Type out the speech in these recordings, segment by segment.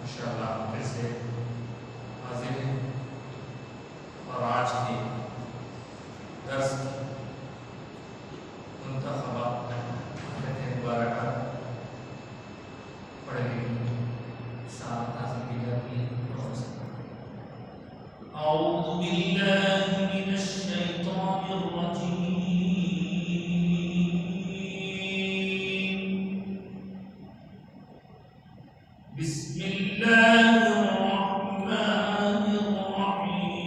انشاءاللہ ہم پھر سے حاضر ہیں اور آج کے درس کی منتخبہ آیت مبارکہ پڑھنے کی سعادت حاصل کی جاتی ہے۔ اعوذ باللہ من الشیطان الرجیم، بسم اللہ الرحمن الرحیم۔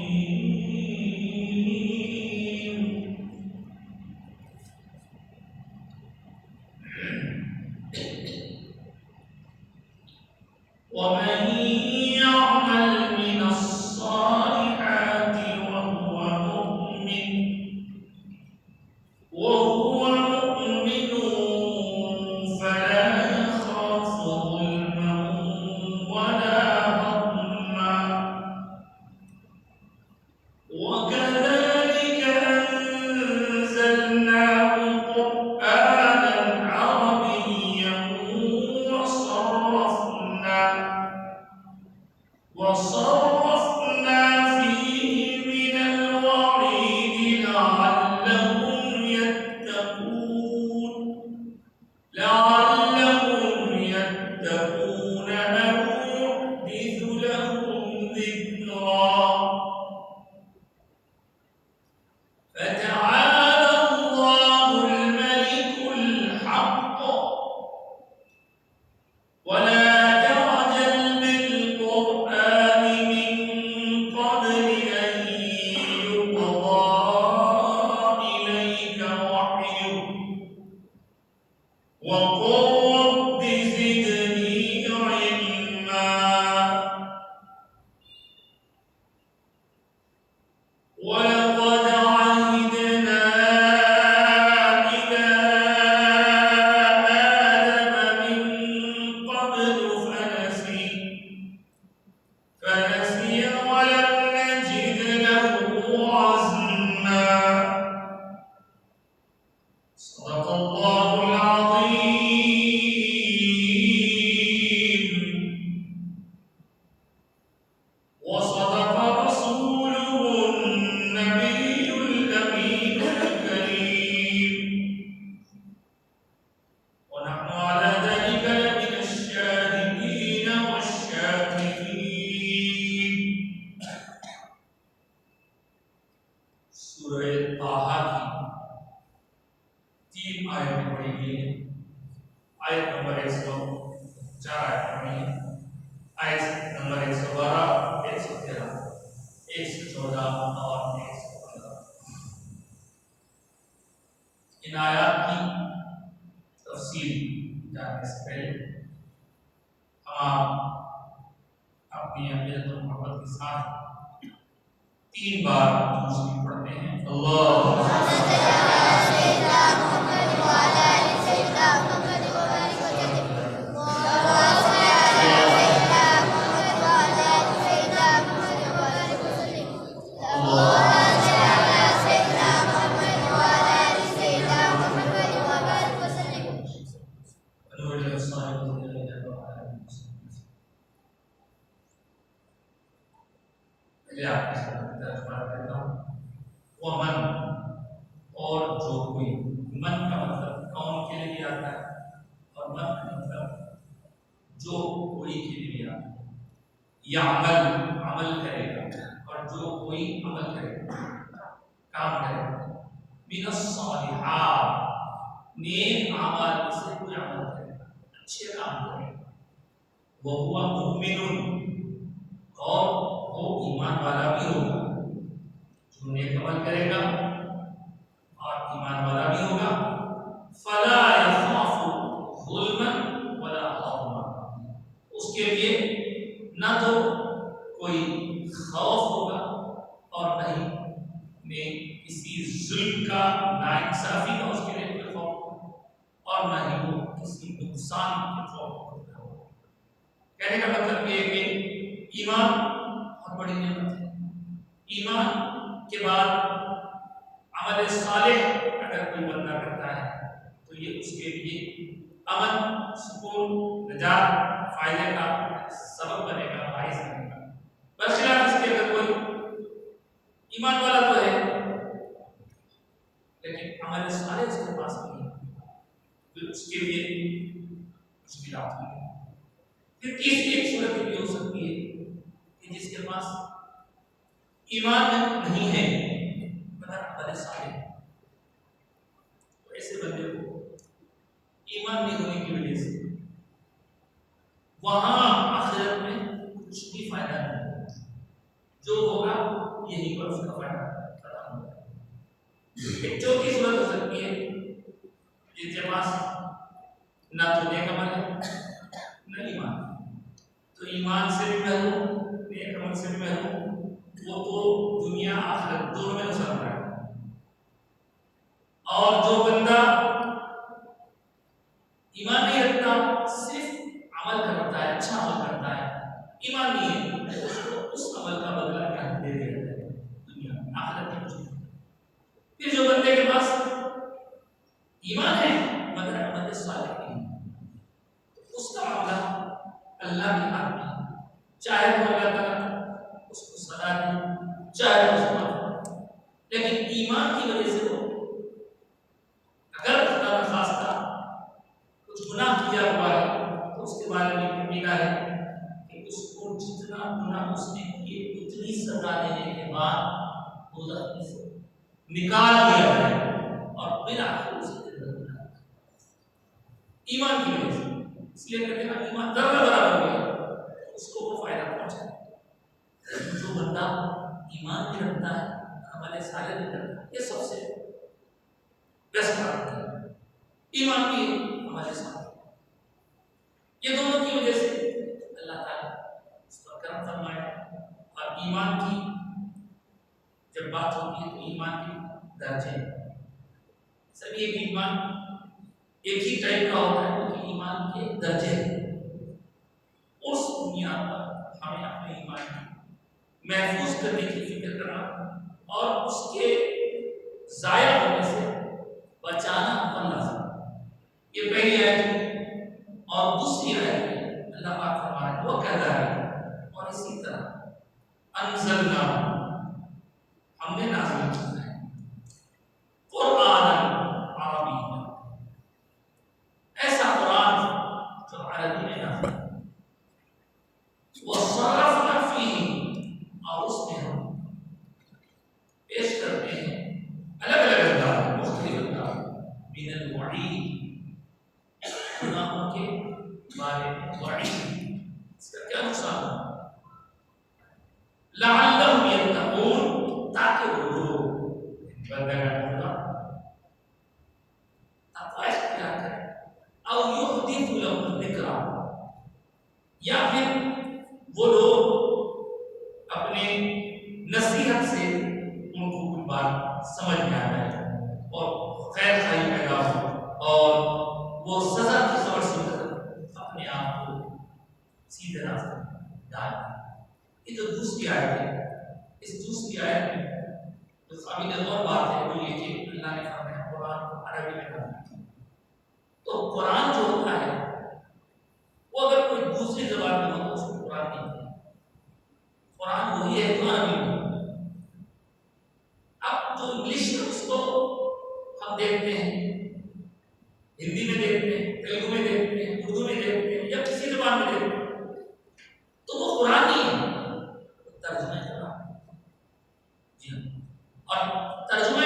ومن يعمل من الصالحات وهو مؤمن فلا يخاف ظلما ولا هضما، وكذلك أنزلناه قرآنا عربيا وصرفنا فيه من الوعيد لعلهم يتقون أو يحدث لهم ذكرا، فتعالى الله الملك الحق، ولا تعجل بالقرآن من قبل أن يقضى إليك وحيه، وقل رب زدني علما، ولقد عهدنا إلى آدم من قبل فنسي ولم نجد له عزما، صدق الله العظيم، وصدق رسوله النبي الأمين الكريم، ونحن على ذلك لمن الشاهدين والشاكرين۔ سورہ طٰہٰ کی 3 آیتیں پڑھی گئی ہیں۔ آیت نمبر 104 آیت پڑھی ہے، آیت نمبر 112، 113، 114 اور 115۔ ان آیات کی تفصیل جاننے سے پہلے ہم اپنی اہمیت و محبت کے ساتھ 3 بار دوسری پڑھتے ہیں۔ اللہم ومن، اور جو کوئی، من کا مطلب کون کے لیے آتا ہے، اور من کا مطلب جو کوئی کے لیے آتا ہے۔ یعمل، عمل کرے گا، اور جو کوئی عمل کرے گا، کام کرے گا۔ من الصالحات، نیک اعمال سے کوئی عمل کرے گا، اچھے کام کرے گا۔ وہو مؤمن، اور وہ ایمان والا بھی ہوگا، جو نیک عمل کرے گا اور ایمان والا بھی ہوگا۔ فلا يخاف ظلما ولا هضما، اس کے لیے نہ تو کوئی خوف ہوگا اور نہ ہی کسی ظلم کا، ناانصافی کا اس کے لیے کوئی خوف ہوگا، اور نہ ہی وہ کسی نقصان کے خوف ہوگا۔ کہنے کا مطلب یہ ہے کہ ایمان بہت بڑی نعمت ہے۔ ایمان کے بعد عمل صالح اگر کوئی بندہ کرتا ہے تو یہ اس کے لیے امن، سکون، نجات، فائدے کا سبب بنے گا، باعث بنے گا۔ برخلاف اس کے اگر کوئی ایمان والا تو ہے لیکن عمل صالح اس کے پاس نہیں ہے، پھر اس کے لیے مشکلات ہوں گی۔ پھر تیسری ایک صورت یہ بھی ہو سکتی ہے کہ جس کے پاس ایمان نہیں ہے مگر عمل صالح ہے، تو ایسے بندے کو ایمان نہیں ہونے کی وجہ سے وہاں آخرت میں کچھ بھی فائدہ نہیں ہوگا، جو ہوگا یہی پر اس کا فائدہ ختم ہوگا۔ ایک چوتھی صورت ہو سکتی ہے جس کے پاس نہ تو نیک عمل ہے نہ ایمان، تو ایمان سے بھی محروم، نیک عمل سے بھی محروم، وہ تو دنیا آخرت دونوں میں نقصان رہا ہے۔ اور جو بندہ ایمان نہیں رکھتا، صرف عمل کرتا ہے، اچھا عمل کرتا ہے، ایمان نہیں ہے، اس کو اس عمل کا بدلہ کیا دے دیا جائے گا دنیا میں، آخرت میں کچھ نہیں۔ پھر جو بندے کے پاس ایمان ہے مگر عمل صالح نہیں، اس کا معاملہ اللہ کے ہاتھ میں ہے، چاہے تو اللہ تعالیٰ اس کو سزا دے، چاہے تو اس کو، لیکن ایمان کی وجہ سے وہ اگر خدا نخواستہ کچھ گناہ کیا ہوا ہے تو اس کے بارے میں کہنا ہے کہ اس کو جتنا گناہ اس نے کیے اتنی سزا دینے کے بعد وہ زخمی سے نکال دیا جائے اور پھر آخر اسے جنت میں ایمان کی وجہ سے، اس لیے کہتے ہیں ایمان ذرہ برابر ہو گیا اس کو وہ فائدہ پہنچا۔ جو بندہ ایمان بھی رکھتا ہے عمل صالح بھی کرتا ہے، یہ سب سے بیسٹ بات ہے، ایمان بھی ہمارے ساتھ، یہ دونوں کی وجہ سے اللہ تعالیٰ اس پر کرم فرمائے۔ اور ایمان کی جب بات ہوتی ہے تو ایمان کے درجے، سبھی ایک ایمان ایک ہی ٹائپ کا ہوتا ہے، لیکن ایمان کے درجے اس بنیاد پر ہمیں اپنے ایمان کی محفوظ کرنے کی فکر کرنا اور اس کے ضائع ہونے سے بچانا اپنا لازم۔ یہ پہلی آیت اور دوسری آیت میں اللہ پاک فرما رہے وہ کہہ رہا ہے، اور اسی طرح انزلنا ہم نے نازل کیا ہے قرآن عربی، ایسا قرآن جو عربی میں نازل ہے، وصرفنا فيه اور اس میں ہم پیش کرتے ہیں الگ الگ انداز، مختلف انداز، من الوعید گناہوں کے بارے میں وعید، اس کا کیا نقصان ہے، لعلہم یتقون تاکہ وہ لوگ بندگان خدا تقوی اختیار کریں، او یحدث لهم ذکرا یا پھر وہ لوگ اپنے نصیحت سے ان کو کوئی بات سمجھ میں آ جائے اور خیر خائی پیدا ہو اور وہ سزا کی خبر سن کر اپنے آپ کو سیدھے راستے میں ڈال دیں۔ یہ جو دوسری آیت ہے، اس دوسری آیت میں جو قابل غور بات ہے وہ یہ کہ اللہ نے فرمایا قرآن کو عربی میں نازل کیا، تو قرآن جو ہوتا ہے وہ اگر کوئی دوسری زبان میں ہو تو اس کو قرآن نہیں ہے، قرآن وہی ہے جو عربی میں۔ اب جو انگلش میں اس کو ہم دیکھتے ہیں، ہندی میں دیکھتے ہیں، تیلگو میں دیکھتے ہیں، اردو میں دیکھتے ہیں یا کسی زبان میں دیکھتے ہیں، تو وہ قرآن نہیں ہے، ترجمہ قرآن، جی ہاں، اور ترجمہ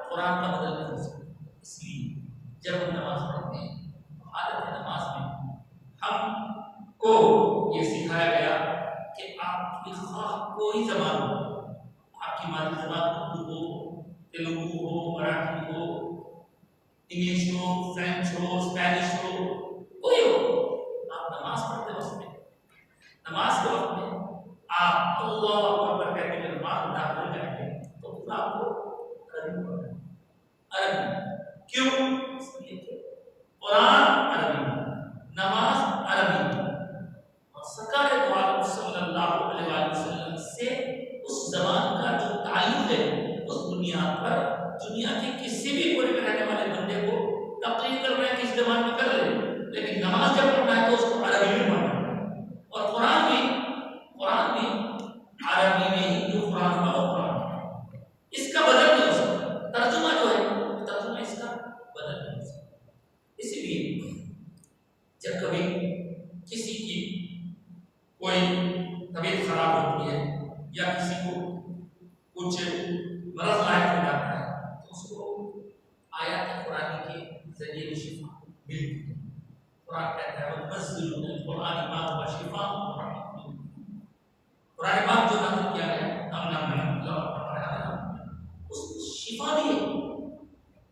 قرآن کا بدل نہیں ہو سکتا۔ اس لیے جب ہم نماز پڑھتے ہیں تو حالت نماز میں ہم کو یہ سکھایا گیا کہ آپ کی خواہ کوئی زبان ہو، آپ کی مادری زبان اردو ہو، تیلگو ہو، مراٹھی ہو، انگلش ہو، فرینچ ہو، اسپینش ہو، کوئی ہو، آپ نماز پڑھتے وقت میں، نماز کے وقت میں آپ اللہ اکبر کہہ کے نماز ادا کر جائیں گے تو پھر آپ کو عربی پڑھنا ہے، عربی کیوں؟ اس لیے کہ قرآن عربی میں، نماز عربی میں، اور سرکار دو عالم صلی اللہ علیہ وآلہ وسلم سے اس زبان کا جو تعلق ہے اس بنیاد پر دنیا کے کسی بھی کونے میں رہنے والے بندے کو تقریر کرنا ہے کس زبان میں کر لے، ملتی ہے. قرآن کہتا ہے وَنُنَزِّلُ مِنَ الْقُرْآنِ مَا هُوَ شِفَاءٌ وَرَحْمَةٌ لِلْمُؤْمِنِينَ. قرآن پاک جو نازل کیا گیا ہم نے اس شفا بھی ہے،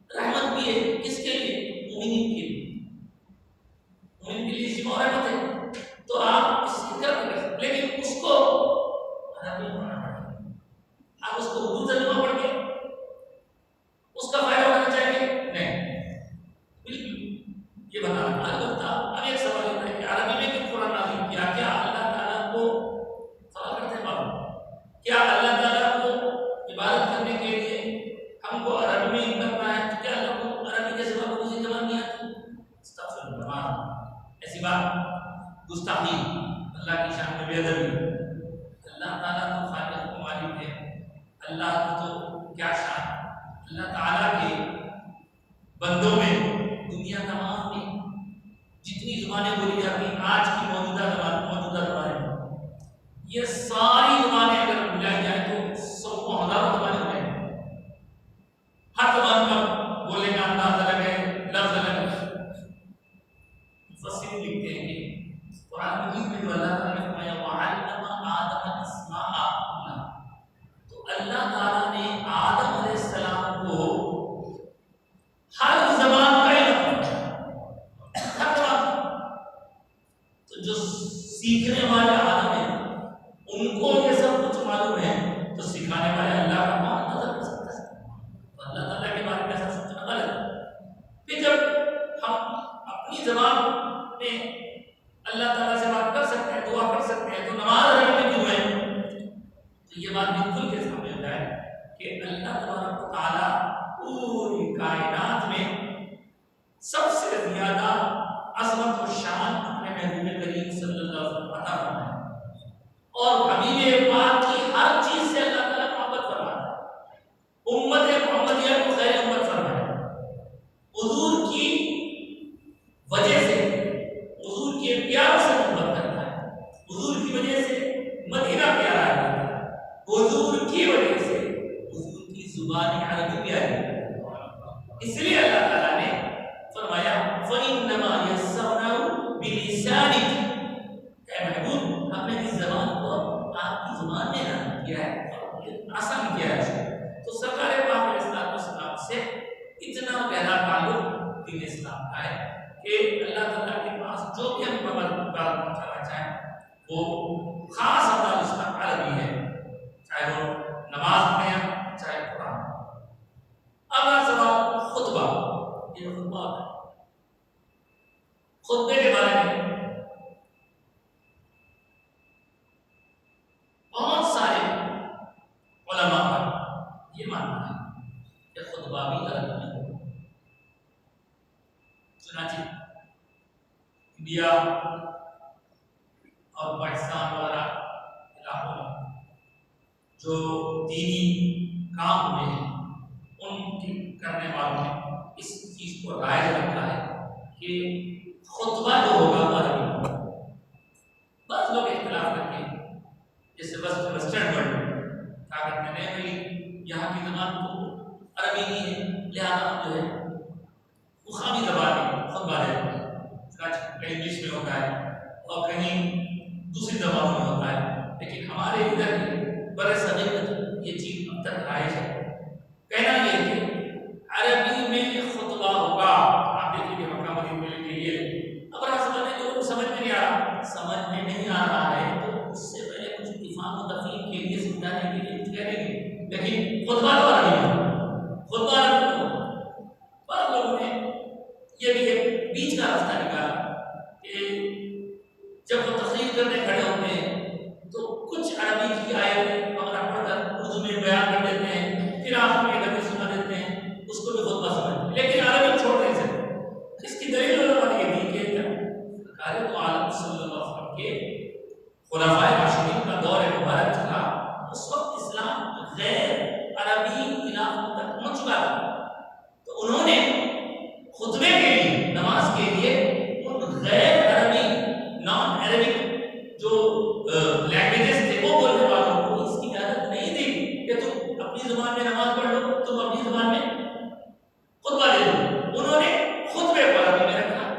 رحمت بھی ہے. کس کے لیے؟ مومنین کے لیے. مومن کے لیے شفا اور رحمت ہے. تو آپ اس کی طرف کر سکتے، لیکن اس کو عربی پڑھنا پڑے گا. آپ اس کو اردو ترجمہ پڑھ کے اس کا فائدہ اٹھانا چاہیں گے؟ نہیں، بالکل یہ بتانا. البتہ اب ایک سوال ہوتا ہے کہ عربی میں کیوں قرآن نازل کیا؟ کیا اللہ تعالیٰ کو سوال کرتے ہیں بابا، کیا اللہ تعالیٰ کو عبادت کرنے کے لیے ہم کو عربی میں ہی کرنا ہے؟ تو کیا اللہ کو عربی کے سوا کوئی زبان نہیں آتی؟ استغفر اللہ، ایسی بات گستاخی، اللہ کی شان میں بے ادبی. اللہ تعالیٰ تو خالق و مالک ہے. اللہ کی تو کیا شان. اللہ تعالیٰ کے بندوں میں دنیا تمام میں جتنی زبانیں بولی جاتی ہیں آج کی موجودہ زبانیں، یہ ساری زبانیں اگر ملائی جائیں تو سو ہزاروں زبانیں ہو جائیں. ہر زبان کا بولنے کا انداز الگ ہے، لفظ الگ ہے. مفسرین لکھتے ہیں کہ قرآن مجید میں جو اللہ تعالیٰ نے فرمایا وَعَلَّمَ آدَمَ الْأَسْمَاءَ كُلَّهَا، تو اللہ تعالیٰ نے آدم علیہ السلام کو ہر زبان کا علم دیا. ہر زبان. تو جو سیکھنے والے آدم ہیں ان کو یہ سب کچھ معلوم ہے، تو سکھانے والے اللہ کا کون نظر کر سکتا ہے؟ تو اللہ تعالیٰ کے بارے میں ایسا سوچنا غلط ہے. پھر جب ہم اپنی زبان میں اللہ تعالیٰ سے بات کر سکتے ہیں، دعا کر سکتے ہیں، تو نماز اگر میں کیوں ہے؟ تو یہ بات بالکل کے سامنے ہوتا ہے کہ اللہ تبارک و تعالیٰ پوری کائنات میں سب سے زیادہ عظمت و شان اپنے محبوب کریم صلی اللہ علیہ وسلم عطا فرمایا ہے. اور حبیب پاک کی ہر چیز سے اللہ تعالیٰ محبت فرماتا ہے. امت محمدیہ کو خیر امت فرمایا ہے. حضور کی وجہ سے، حضور کے پیار سے محبت کرتا ہے. حضور کی وجہ سے مدینہ پیارا ہے. حضور کی وجہ سے حضور کی زبان عربی پیاری ہے. اس لیے اللہ تعالیٰ نے فرمایا فَإِنَّمَا يَسَّرْنَاهُ بِلِسَانِكَ، اے محبوب ہم نے اس زبان کو آپ کی زبان میں نازل کیا ہے، آسان کیا ہے. تو سرکار پاک علیہ السلام سے اتنا گہرا تعلق دین اسلام کا ہے کہ اللہ تعالیٰ کے پاس جو بھی ہم بات پہنچانا چاہیں وہ خاص انداز اس کا عربی ہے، چاہے وہ نماز پڑھیں چاہے قرآن. اگلا سوال خطبہ. یہ خطبہ ہے، خطبے کے بارے میں بہت سارے علماء کا یہ ماننا ہے کہ خطبہ بھی عربی میں ہو. چنانچہ انڈیا اور پاکستان وغیرہ علاقوں میں جو دینی کام ہوئے ہیں ان کی کرنے والوں نے اس چیز کو رائج رکھا ہے کہ خطبہ جو ہوگا وہ عربی ہوگا. بعض لوگ اختلاف کرتے ہیں، جیسے ویسٹرن ورلڈ کیا کرتے ہیں بھائی یہاں کی زبان تو عربی نہیں ہے لہٰذا جو ہے مقامی زبان میں خطبہ دیتے ہیں. کہیں انگلش میں ہوتا ہے اور کہیں دوسری زبانوں میں ہوتا ہے، لیکن ہمارے ادھر بر صغیر یہ چیز اب تک رائج ہے. کہنا یہ ہے کہ عربی میں خطبہ ہوگا. آپ دیکھیں گے مکہ مدینہ میں کے لیے اب راستہ میں جو سمجھ میں نہیں آ رہا ہے تو اس سے پہلے کچھ اتفاق و تفہیم کے لیے سمجھانے کے لیے کچھ کہہ دیں گے، لیکن خطبہ تو عربی میں، خطبہ عربی میں. بعض لوگوں نے یہ بھی ایک بیچ کا راستہ نکالا کہ جب وہ تقریر کرنے کھڑے ہوتے ہیں تو کچھ عربی کی آیتیں وغیرہ پڑھ کر اردو میں بیان کر دیتے ہیں، پھر آپ میں کبھی سنا دیتے ہیں، اس کو بھی خطبہ سمجھتے ہیں، لیکن عربی چھوڑ نہیں سکتے. اس کی دلیل علماء نے یہ دی کہ سرکار تو عالم صلی اللہ علیہ وسلم کے خلفائے راشدین کا دور مبارک چلا، اس وقت اسلام غیر عربی علاقوں تک پہنچ چکا تھا. تو انہوں نے خطبے کے لیے، نماز کے لیے ان غیر عربی نان عربک جو لینگویجز تھے وہ بولنے والوں کو اس کی اجازت نہیں دی کہ تم اپنی زبان میں نماز پڑھ لو، تم اپنی زبان میں خطبہ دے دو. انہوں نے خطبے کو عربی میں رکھا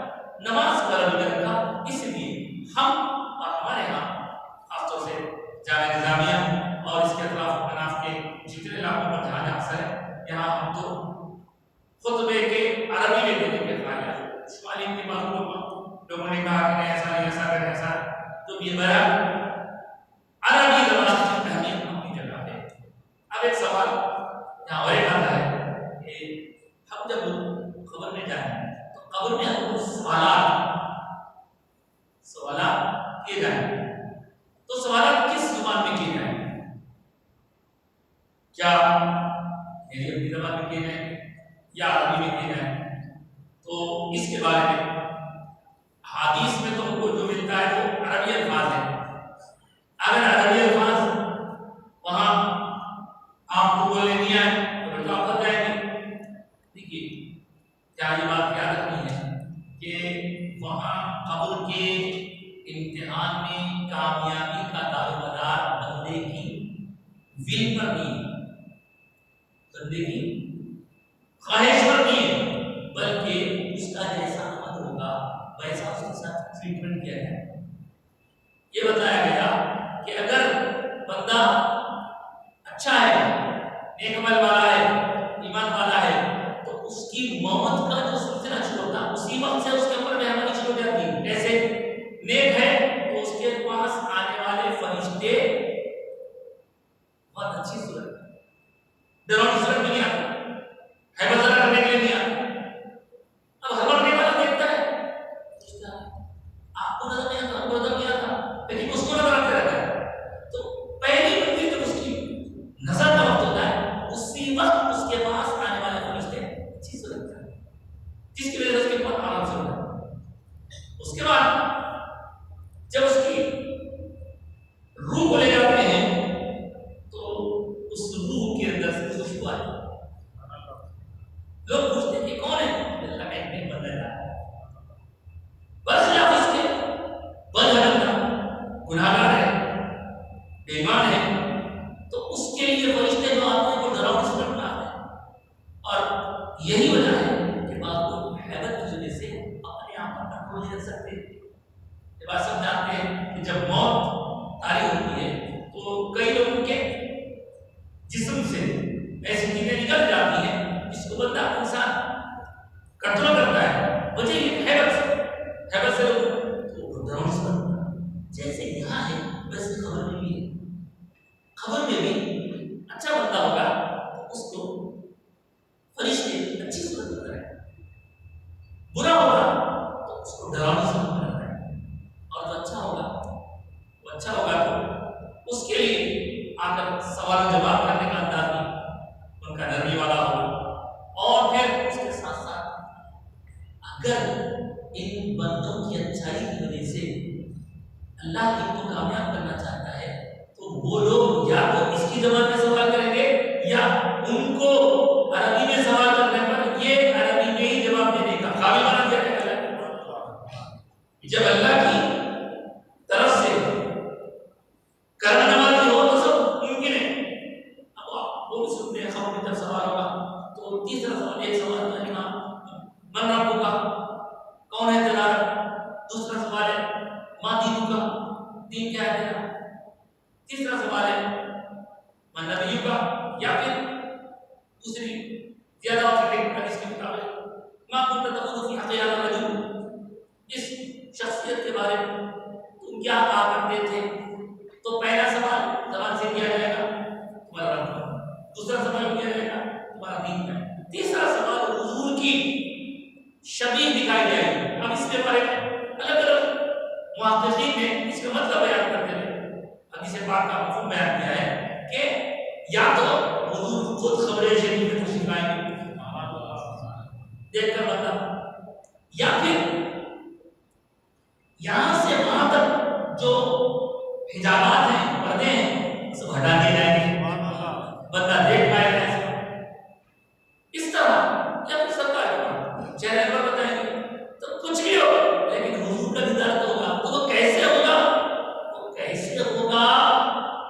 ہم اور ہمارے یہاں خاص طور سے جامعہ نظامیہ اور اس کے اطراف مناف کے جتنے علاقوں پر جہاں اثر ہے، یہاں ہم تو خطبے کے عربی میں دینے کے قائل ہیں۔ شمالی کی باتوں پر لوگوں نے کہا کہ ایسا نہیں، ایسا کریں، ایسا تو یہ بیان عربی زبان کی اہمیت اپنی جگہ ہے۔ اب ایک سوال یہاں اور ایک آتا ہے کہ ہم جب قبر میں جائیں تو قبر میں ہم کو سوالات کیے جائیں، تو سوالات کس زبان میں کیے جائیں؟ کیا میری اپنی زبان میں کیے جائیں یا عربی میں کیے جائیں؟ تو اس کے بارے میں حدیث میں تو ہم کو جو ملتا ہے وہ عربی الفاظ ہے۔ اگر عربی الفاظ وہاں آپ کو بولنے نہیں آئے تو پھر آپ کر جائیں گے۔ دیکھیے کیا یہ بات یاد رکھنی ہے کہ وہاں قبر کے امتحان میں کامیابی کا دارومدار بندے کی ول پر نہیں ہے، بندے کی خواہش پر نہیں ہے، بلکہ اس کا جیسا عمل ہوگا ویسا اس کے ساتھ ٹریٹمنٹ کیا جائے گا۔ یہ بتایا گیا کہ اگر بندہ اچھا ہے، نیک عمل والا ہے، ایمان والا ہے، تو اس کی موت کا جو سلسلہ شروع ہوتا ہے اسی وقت سے اس کے اوپر مہربانی شروع ہو جاتی ہے۔ جیسے نیک ہے تو اس کے پاس آنے والے فرشتے بہت اچھی صورت ڈراؤنی صورت میں نہیں آتے، ہے بزرگ کرنے کے لیے نہیں آتے۔ اب خبر نہیں والا دیکھتا ہے آپ کو نظر نہیں آتا، آپ کو نظر نہیں آتا، لیکن اس کو نظر آتے رہتا ہے۔ تو پہلی بندی جب اس کی نظر کا وقت ہوتا ہے اسی وقت اس کے پاس آنے والے فرشتے اچھی صورت ہے، جس کی وجہ سے اس کے پاس آرام سے ہوتا ہے۔ اس کے بعد جب اس کی روح کو لے جاتے ہیں تو اس روح کے اندر سے خوشبو آتی ہے۔ لوگ پوچھتے ہیں کہ کون ہے؟ اللہ کا ایک نیک بندہ ہے، برخلاف اس کے بدحرمتا گناہگار ہے، بے ایمان ہے، تو اس کے لیے فرشتے جو آتے ہیں وہ ڈراؤنی صورت میں آتے ہیں۔ اور یہی وجہ ہے کہ بعض لوگ حیبت کی وجہ سے اپنے آپ پر کنٹرول نہیں رکھ سکتے۔ یہ بات سب جانتے ہیں کہ جب موت طاری ہوتی ہے تو کئی لوگوں کے جسم سے ایسی چیزیں نکل جاتی ہیں جس کو بندہ انسان کنٹرول کرتا ہے، وجہ یہ حیبت سے لوگ ڈراؤنی صورت میں، جیسے یہاں ہے ویسے خبر میں بھی ہے۔ خبر میں بھی اچھا بندہ ہوگا تو اس کو فرشتے اچھی صورت میں کریں، برا ہوگا تو اس کو ڈراؤنی صورت میں کریں، اور جو اچھا ہوگا وہ اچھا ہوگا تو اس کے لیے آ کر سوال و جواب کرنے کا انداز بھی ان کا نرمی والا ہوگا۔ اور پھر اس کے ساتھ ساتھ اگر ان بندوں کی اچھائی کی وجہ سے اللہ ان کو کامیاب کرنا چاہتا ہے تو وہ لوگ یا تو اس کی زبان میں سوال کریں گے یا ان کو عربی میں سوال کرنے پر یہ عربی میں ہی جواب دینے کا قابل بنا دیا جائے گا۔ جب اللہ کی طرف سے کرنا نمازی ہو تو سب ممکن ہے۔ اب آپ وہ بھی سنتے ہیں خبر میں جب سوال ہوگا تو تیسرا سوال، ایک سوال ہے امام من ربک کا، کون ہے تیرا رب؟ دوسرا سوال ہے ما دینک کا، دین کیا ہے تیرا؟ تیسرا سوال ہے من نبیک کا، یا پھر دوسری زیادہ اوتھینٹک حدیث کے مطابق ما كنت تقول في حق هذا الرجل، اس شخصیت کے بارے میں تم کیا کہا کرتے تھے؟ تو پہلا سوال زبان سے کیا جائے گا تمہارا رب، دوسرا سوال کیا جائے گا تمہارا دین کیا ہے، تیسرا سوال حضور کی شبیہ دکھائی جائے گی۔ اب اس کے بارے میں الگ الگ محققین نے اس کا مطلب بیان کرتے ہوئے حدیث پاک کا مفہوم بیان کیا ہے کہ یا تو حضور خود خبر شریف میں تشریف لائیں گے دیکھ کر بندہ، یا پھر یہاں سے وہاں تک جو حجابات ہیں، پردے ہیں، سب ہٹا دیے جائیں گے، بندہ دیکھ پائے گا اس طرح، یا پھر سب کا چہرے پر بتائیں گے تو کچھ بھی ہو لیکن حضور کا دیدار تو ہوگا۔ تو وہ کیسے ہوگا؟ وہ کیسے ہوگا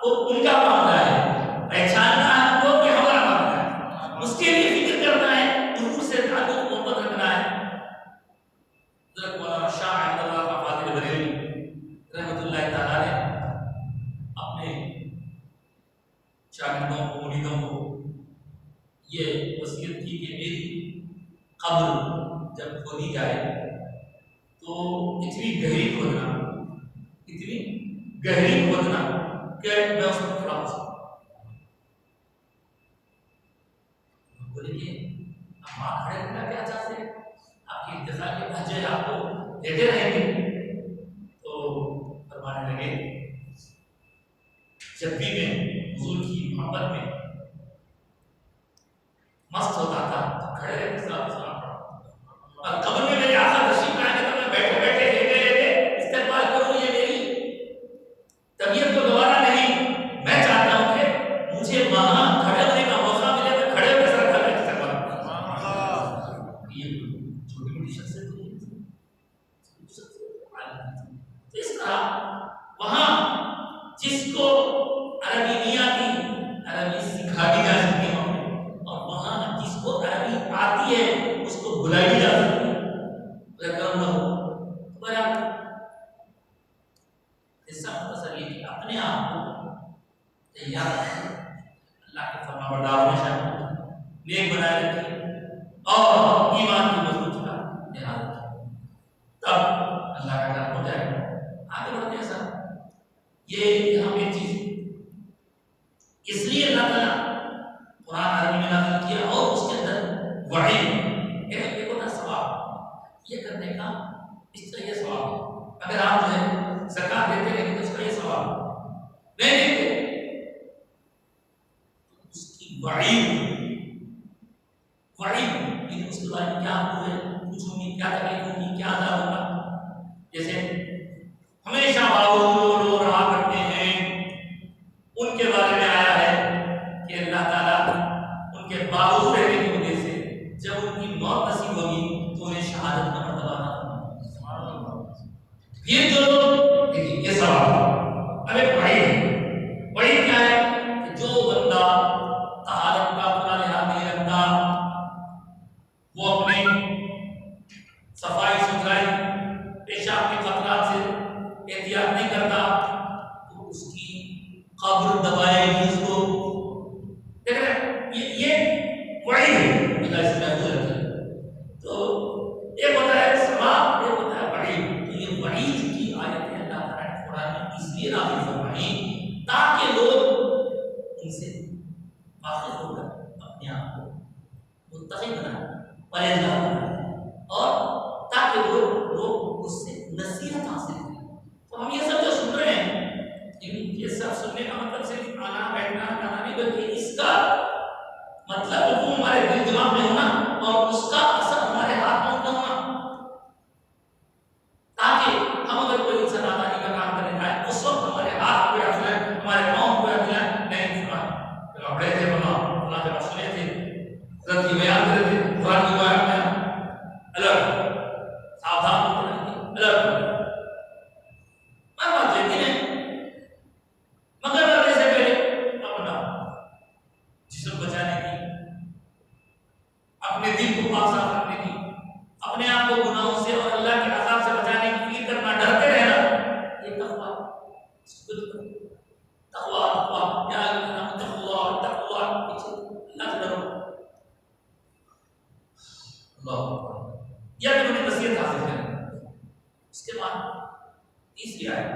وہ ان کا معاملہ ہے، پہچاننا ہے ہم کو کہ ہمارا معاملہ ہے، اس کے لیے فکر کرنا ہے، حضور سے تعلق محبت رکھنا ہے۔ حضرت مولانا شاہ احمد اللہ کا فاضل بریلوی تھی کہ میری قبر جب کھودی جائے تو اتنی گہری کھودنا کہ میں اس کو کھڑا ہو سکوں. بولے کہ ماں کھڑے رہنا کیا چاہتے ہیں؟ آپ کی انتظار کے بھجے آپ کو لیتے رہیں گے. تو فرمانے لگے جب بھی میں حضور کی محبت میں مست ہوتا تھا تو کھڑے رہے کے ساتھ سنا پڑا. اور قبر میں میرے آقا تشریف لائیں گے تو میں بیٹھے بیٹھے لیتے استقبال کروں. یہ میری طبیعت کو گوارا نہیں. میں چاہتا ہوں کہ مجھے وہاں کھڑے ہونے کا موقع ملے. میں کھڑے ہو کے سر کھڑے استقبال کروں. یہ چھوٹی موٹی شخصیت نہیں ہے. تو اس طرح وہاں جس کو عربی نہیں آتی عربی سکھا دی جا سکتی ہے اور وہاں جس کو عربی آتی ہے اس کو بلائی جا سکتی ہے. کرم نہ ہو تمہارا حصہ مختصر یہ کہ اپنے آپ کو تیار رکھیں. اللہ کے فرما برداروں میں شامل نیک بنائے رکھیں اور ایمان کی مضبوطی کا دھیان رکھیں. تب اللہ کا کام ہو جائے گا. آگے بڑھتے ہیں سر. یہ یہاں پہ چیز اس لیے اللہ تعالیٰ قرآن عربی میں نازل کیا اور اس کے اندر وعید ایک ہوتا ثواب یہ کرنے کا اس کا یہ ثواب ہے. اگر آپ جو ہے زکات دیتے رہیں تو اس کا یہ ثواب نہیں دیتے اس کی وعید لیکن اس کے بارے میں کیا پوچھوں گی کیا تکلیف ہوگی کیا عذاب ہوگا. جیسے ہمیشہ باوجود رو رہا کرتے ہیں ان کے بارے میں آیا ہے کہ اللہ تعالیٰ ان کے باوجود رہنے کی وجہ سے جب ان کی موت نصیب ہوگی تو انہیں شہادت کا مرتبہ نہ. پھر جو لوگ دیکھیے یہ سوال اب ایک بڑی کیا ہے کہ جو بندہ طہارت کا اپنا لحاظ نہیں رکھتا وہ اپنے صفائی ستھرائی پیشاب کے خطرات سے احتیاط نہیں کرتا تو اس کی قبر دبائے گی اس کو. دیکھ رہے ہیں یہ وعید ہے اللہ اس میں محفوظ رکھے. تو ایک ہوتا ہے ثواب ایک ہوتا ہے وعید. تو یہ وعید کی آیتیں اللہ تعالیٰ نے قرآن میں اس لیے نازل فرمائی تاکہ لوگ ان سے واقف ہو کر اپنے آپ کو متقی بنائیں پرہیزگار بنائیں اور تاکہ لوگ اس سے نصیحت حاصل کریں. تو ہم یہ سب جو سن رہے ہیں یہ سب سننے کا مطلب صرف آنا بیٹھنا گانا نہیں بلکہ اس کا مطلب وہ ہمارے دل دماغ میں ہونا اور اس کا اثر ہمارے ہاتھ پاؤں کا ہونا تاکہ ہم اگر کوئی انسان آدانی کا کام کرنے جائے اس وقت ہمارے ہاتھ کو یاد دلائیں ہمارے پاؤں کو یاد دلائیں نہیں سنا پڑے تھے بنا جگہ سنے تھے حضرت کی بیان کرے تھے قرآن کی بیان میں الگ ساودھان ہوتے رہتے الگ بات لیکن ہے مگر مرنے سے پہلے اپنا جسم بچانے کی اپنے دل کو پاک صاف رکھنے کی اپنے آپ کو گناہوں سے اور اللہ کے عذاب سے بچانے کی فکر کرنا ڈرتے رہنا یہ تقویٰ یا تقویٰ اللہ سے ڈرو. اللہ یا کہ انہیں نصیحت حاصل کریں. اس کے بعد تیسری آیت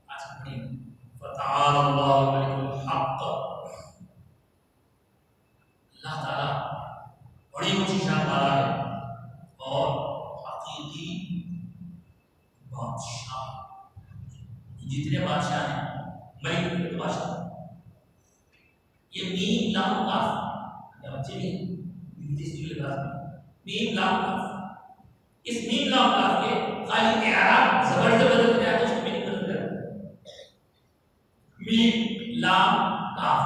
آج پڑھی فتعال اللہ الملک الحق. اللہ تعالیٰ بڑی اونچی شان والا ہے اور حقیقی بادشاہ. جتنے بادشاہ ہیں ملک بادشاہ یہ میم لام کاف بچے بھی میم لام کاف اس میم لام کاف کے خالی اعراب زبر سے بدل گیا تو اس کو میننگ بدل گیا. میم لام کاف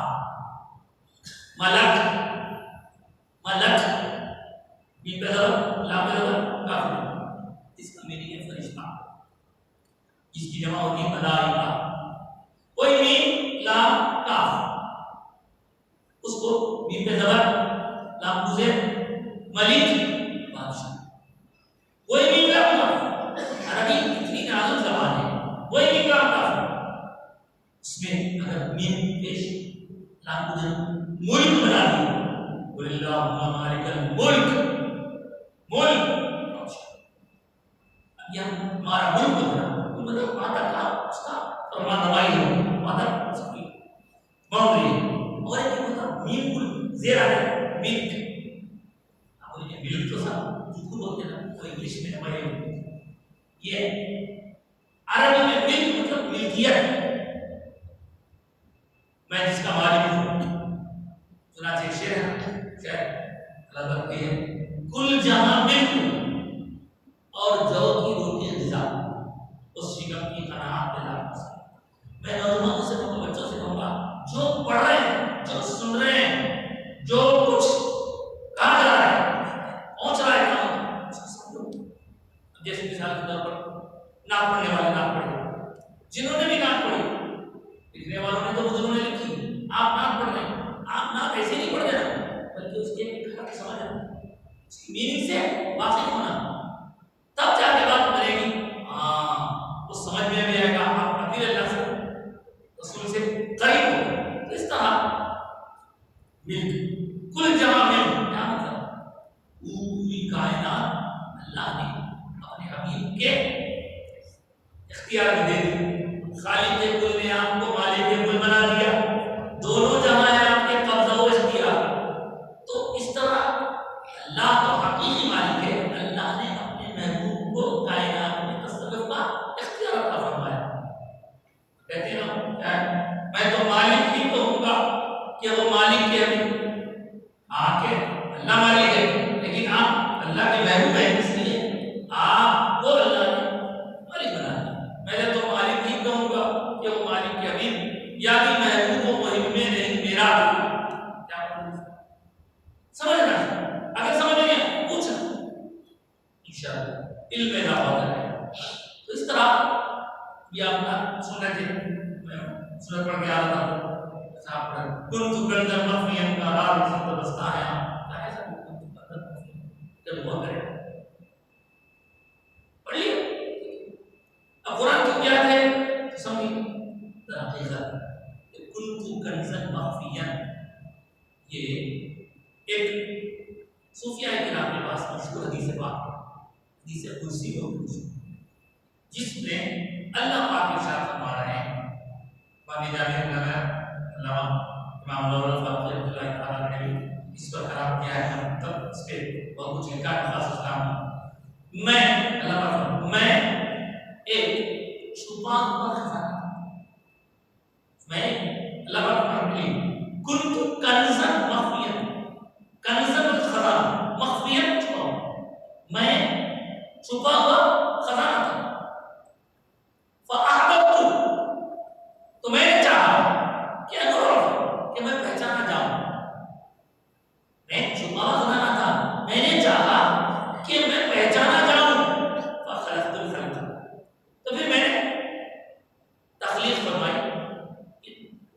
ملک میم کا زبر لام کا زبر کاف اس کا میننگ ہے فرشتہ جس کی جمع ہوتی ہے ملائکہ. کوئی میم لام کاف اس کو میم پہ زبر لام گزے ملک بادشاہ. کوئی میم لام کاف عربی اتنی نازک زبان ہے کوئی میم لام کاف اس میں اگر میم پیش لام گزے ملک بنا دی قل اللہم مالک الملک، ملک اب یہ ہمارا ملک بدلا، مطلب وہاں تک اس کا فرمان روائی ہے، وہاں تک اس کی باؤنڈری ہے. اور ایک مطلب میم کل زیر آ ہے ملک، آپ یہ ملک تو سب جس کو بولتے ہیں نا وہ انگلش میں ہمارے یہ عربی میں ملک مطلب ملکیت، میں جس کا مالک ہوں. چنانچہ ایک شعر ہے، شعر اللہ تعالیٰ کہ کل جہاں ملک اور جو کی روٹی غذا، اس شکم کی قناعت دلا. میں نوجوانوں سے کہوں گا، بچوں سے کہوں گا، جو پڑھ رہے ہیں، جو سن رہے ہیں، جو کچھ کہا جا رہا ہے، پہنچ رہا ہے کہاں، اس کو سمجھو. جیسے مثال کے طور پر نعت پڑھنے والے نعت پڑھے، جنہوں نے بھی نعت پڑھی، لکھنے والوں نے تو بزرگوں نے لکھی، آپ نعت پڑھ رہے ہیں، آپ نعت ایسے نہیں پڑھ دینا، بلکہ اس کے ایک حق سمجھنا، اس کی میننگ سے واقف ہونا، تب جا کے بات بنے گی. ہاں وہ سمجھ میں بھی آئے گا، آپ اپنی اللہ سے رسول سے قریب ہو. تو اس طرح ملک، کل جہاں ملک کیا مطلب، پوری کائنات اللہ نے اپنے حبیب کے اختیار میں دے دی. خالق کل نے آپ کو مالک کل بنا دیا، دونوں جہاں ہیں آپ کے قبضہ و اختیار. تو اس طرح اللہ تو حقیقی مالک ہے، اللہ نے اپنے محبوب کو کائنات میں تصرف کا اختیار عطا فرمایا. کہتے ہیں نا میں تو مالک ہی کہوں گا کہ وہ مالک کے آکے اللہ مالک ہے، لیکن آپ اللہ کے محبوب ہیں، اس لیے آپ کو اللہ نے مالک بنا دیا. میں تو مالک ہی کہوں گا کہ وہ مالک کے حبیب یعنی محبوب و مہم میں نہیں میرا. سمجھنا اگر سمجھ گئے پوچھنا انشاءاللہ علم میں اضافہ کرے. تو اس طرح یہ اپنا سننا چاہیے. میں سورت پڑھ کے آ رہا تھا صاحب پر کنت کنزا مخفیا کا راز سے بستا ہے کیا ہے سب جب ہوا کرے پڑھ لیا. اب قرآن کی کیا ہے تو سمجھیے حقیقت کنت کنزا مخفیا. یہ ایک صوفیہ کرام کے پاس مشہور حدیث پاک، حدیث قدسی جس میں اللہ پاک ارشاد فرما رہے ہیں، بانی جانے علامہ امام نوروز فاروقی رحمۃ اللہ تعالیٰ نے بھی اس پر خراب کیا ہے، ہم تب اس پہ بہت کچھ لکھا ہے خاص اسلام میں. اللہ پاک میں ایک چھپا ہوا خزانہ، میں اللہ پاک نے کنت کنزا مخفیا، کنزا خزانہ، مخفیا چھپا، میں چھپا ہوا خزانہ تھا. تو میں نے چاہا کہ میں پہچانا جاؤں. میں چھپا خزانہ تھا، میں نے چاہا کہ میں پہچانا جاؤں. فخلقت الخلق، تو پھر میں نے تخلیق فرمائی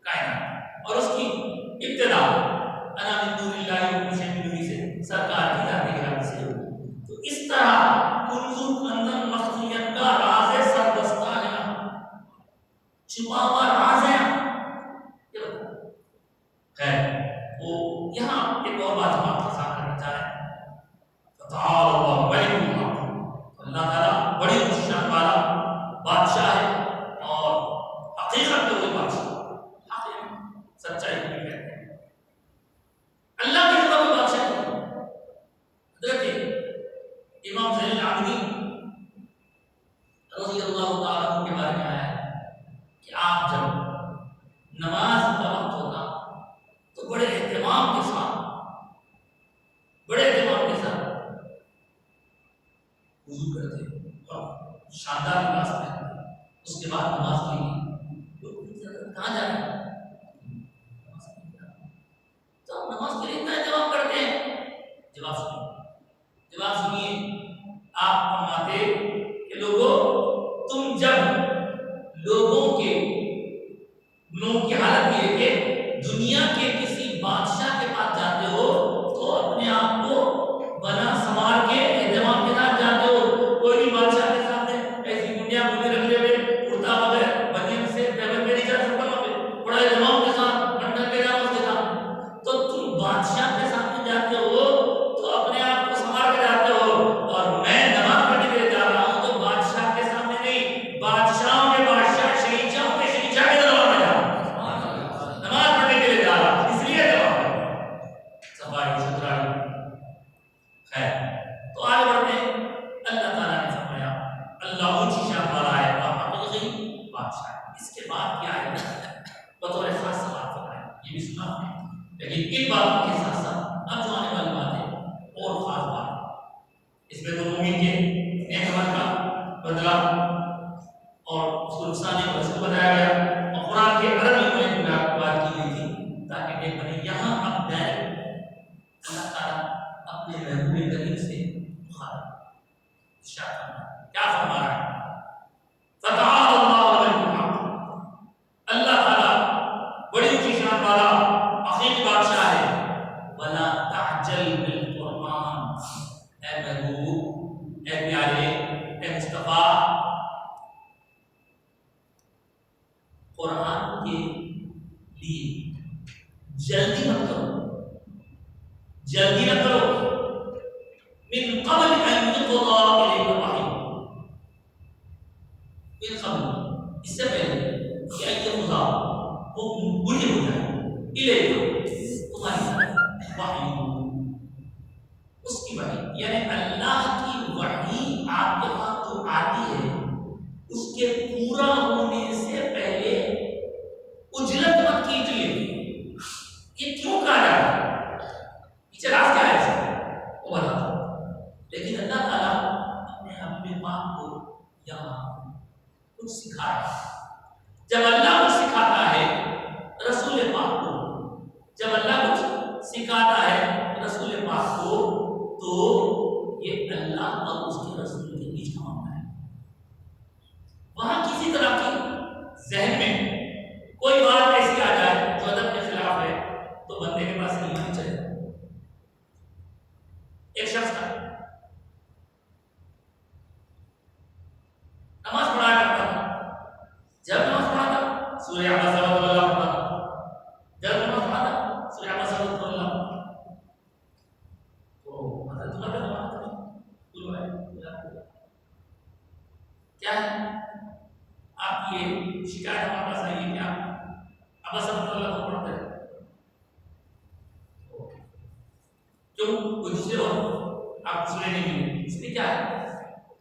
کائنات اور اس کی ابتدا انا من نور اللہ و من نوری سے سرکار کی ذات گرامی سے. تو اس طرح کنزو کنزن مخفیا کا راز سربستہ ہے، چھپا ہوا راز ہے. خیر وہ یہاں ایک اور بات ہم آپ کے ساتھ کرنا چاہ رہے ہیں. فتعال اللہ ملک الحق، اللہ تعالیٰ بڑی شان والا بادشاہ ہے اور حقیقت میں وہ بادشاہ حق سچائی کو کہتے ہیں. اللہ کے خلاف بادشاہ ہے. حضرت امام زین العابدین رضی اللہ تعالیٰ عنہ کے بارے میں آیا ہے کہ آپ جب نماز کا وقت ہوتا تو بڑے اہتمام کے ساتھ وضو کرتے اور شاندار لباس پہنتے. اس کے بعد نماز کے لیے کہاں جا رہے ہیں؟ تو ہم نماز کے لیے اتنا اہتمام کرتے ہیں. جواب سنیے. آپ فرماتے کہ لوگوں تم جب لوگوں کی حالت یہ کہ دنیا کے کسی بادشاہ کے پاس جاتے ہو تو اپنے آپ کو بنا سنوار کے اہتمام کے ساتھ جاتے ہو. کوئی بھی بادشاہ کے سامنے ایسی دنیا بنی رکھتے ہوئے کرتا وغیرہ بنیان سے ٹیبل پہ نہیں جا سکتا، بڑا اہتمام کے ساتھ بنڈل کے نام کے ساتھ. تو تم بادشاہ کے سامنے جا سے بات کیا ہے بطور خاص بات فرمایا، یہ بھی سنا آپ نے، لیکن ان باتوں کے ساتھ ساتھ اب جو آنے والی بات ہے اور خاص بات، اس میں تو مومن کے نیک عمل کا بدلہ اور اس کو نقصان اور اس کو بتایا گیا، اور قرآن کے عربی میں بات کی گئی تھی تاکہ نیک بنے۔ یہاں اب ڈائریکٹ اللہ تعالیٰ اپنے محبوب کریم سے مخاطب کیا فرما رہا ہے؟ فتعالى الله الملك الحق، اللہ تعالیٰ بڑی اونچی شان والا حقیقی بادشاہ ہے۔ ولا تعجل بالقرآن، اے محبوب، اے پیارے، اے مصطفیٰ، قرآن کے لیے جلدی مت کرو، جلدی نہ کرو، من قبل ان يقضى اليك الوحي، من قبل، اس سے پہلے کہ یہ خدا وہ بڑی ہو جائے، الیک تمہاری طرف وحی، اس کی وحی یعنی اللہ کی وحی آپ کے پاس جو آتی ہے اس کے پورا ہونے سے پہلے اجلت مت کیجیے۔ یہ کیوں کہا جا رہا ہے؟ پیچھے راز کیا ہے اس کا وہ بتاتا ہوں، لیکن اللہ تعالیٰ اپنے حبیب پاک کو یہاں کچھ سکھا رہا ہے۔ جب اللہ کچھ سکھاتا ہے رسول پاک کو، جب اللہ کچھ سکھاتا ہے رسول پاک کو، تو یہ اللہ اور اس کے رسول کے بیچ کا معاملہ ہے۔ وہاں کسی طرح کی ذہن میں کوئی بات ایسی آ جائے جو ادب کے خلاف ہے تو بندے کے پاس ایمان نہیں چلے۔ ایک شخص تھا، نماز پڑھایا کرتا تھا، جب نماز پڑھاتا سورہ عبس اللہ پڑھتا، جب نماز پڑھاتا سورہ عبس اللہ، تو حضرت عمر کا زمانہ تھا، کیا ہے آپ کی یہ شکایت ہمارے پاس آئی ہے کہ آپ عبس اللہ کو پڑھتے ہیں کیوں؟ کوئی دوسرے اور آپ سنے نہیں ملے، اس میں کیا ہے؟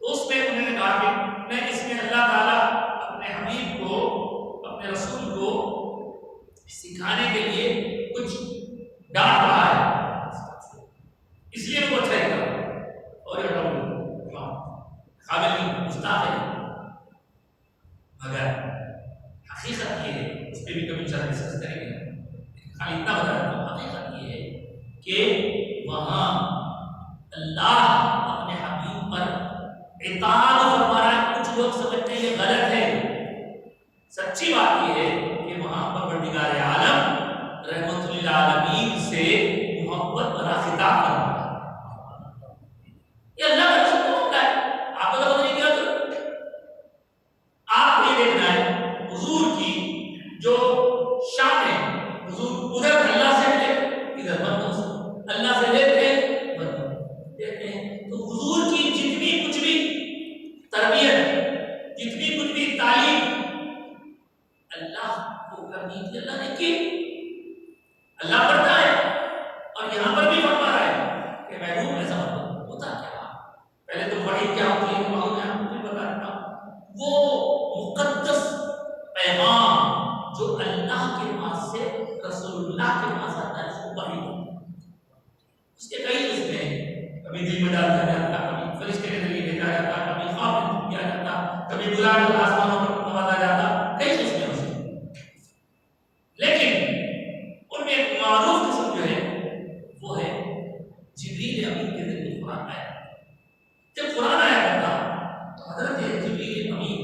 تو اس میں انہوں نے کہا کہ میں اس میں اللہ تعالیٰ اپنے حبیب کو، اپنے رسول کو سکھانے کے لیے کچھ ڈانٹ رہا ہے، اس لیے وہ اچھا ہے اور یہ قابل نہیں گستاخ ہے، مگر حقیقت یہ ہے، اس پہ بھی کبھی چاہتے ڈسکس کریں گے، خالی اتنا بتا رہا ہوں، حقیقت یہ ہے کہ وہاں اللہ اپنے حبیب پر اطاعت فرما رہا ہے۔ کچھ لوگ سمجھتے ہیں یہ غلط ہے، سچی بات یہ ہے کہ وہاں پر پروردگار عالم رحمت للعالمین سے محبت بھرا خطاب کر رہا ہے۔ یہ اللہ کا رسول کو ہوتا ہے، آپ کو تو نہیں کیا، آپ کو یہ دیکھنا ہے حضور کی جو شان ہے، حضور ادھر اللہ سے ملے ادھر بندوں سے، اللہ سے لیتے دیکھتے ہیں تو حضور کی جتنی کچھ بھی تربیت، جتنی کچھ بھی تعلیم اللہ کو کرنی تھی اللہ نے کی، اللہ کرتا ہے، اور یہاں پر بھی فرما رہا ہے کہ محبوب ایسا مطلب ہوتا کیا، پہلے تو وحی کیا ہوتی ہے معلوم ہے، آپ کو بتا دیتا ہوں، وہ مقدس پیغام جو اللہ کے پاس سے رسول اللہ کے پاس آتا ہے اس کو وحی ہوتا ہے۔ اس کے کئی قسمیں ہیں، کبھی دل میں ڈال دیا جاتا، کبھی فرشتے کے ذریعے بھیجا جاتا، کبھی خواب میں کیا جاتا، کبھی بلا کر آسمانوں پر نوازا جاتا، کئی قسمیں اس میں، لیکن ان میں ایک معروف قسم جو ہے وہ ہے جبریل امین کے ذریعے قرآن آیا۔ جب قرآن آیا کرتا تو حضرت جبریل امین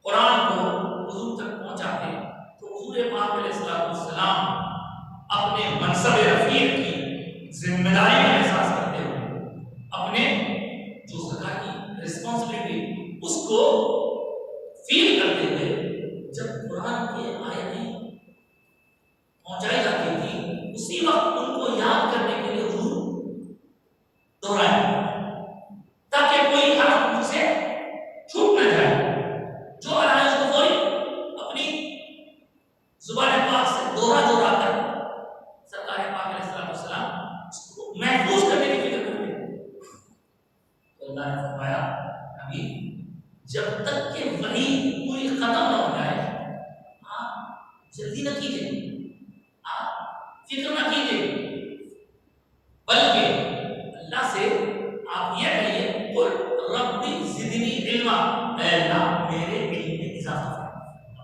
قرآن کو حضور تک پہنچاتے تو حضور پاک علیہ السلام اپنے منصب رفیع کی ذمہ داری کا احساس کرتے ہوئے، اپنے جو زکاة کی رسپانسبلٹی اس کو فیل کرتے ہوئے، جب قرآن کے آیتیں پہنچائی جاتی تھی اسی وقت ان کو یاد کرنے کے لیے حضور دہرایا تاکہ کوئی حرف ان سے چھوٹ نہ جائے، جو آیا اس کو فوری اپنی زبان پاک سے دوہرا دوہرا کر سرکار پاک علیہ السلام اس کو محفوظ کرنے کی فکر کرتے ہیں۔ تو اللہ نے فرمایا ابھی جب تک کہ وحی پوری ختم نہ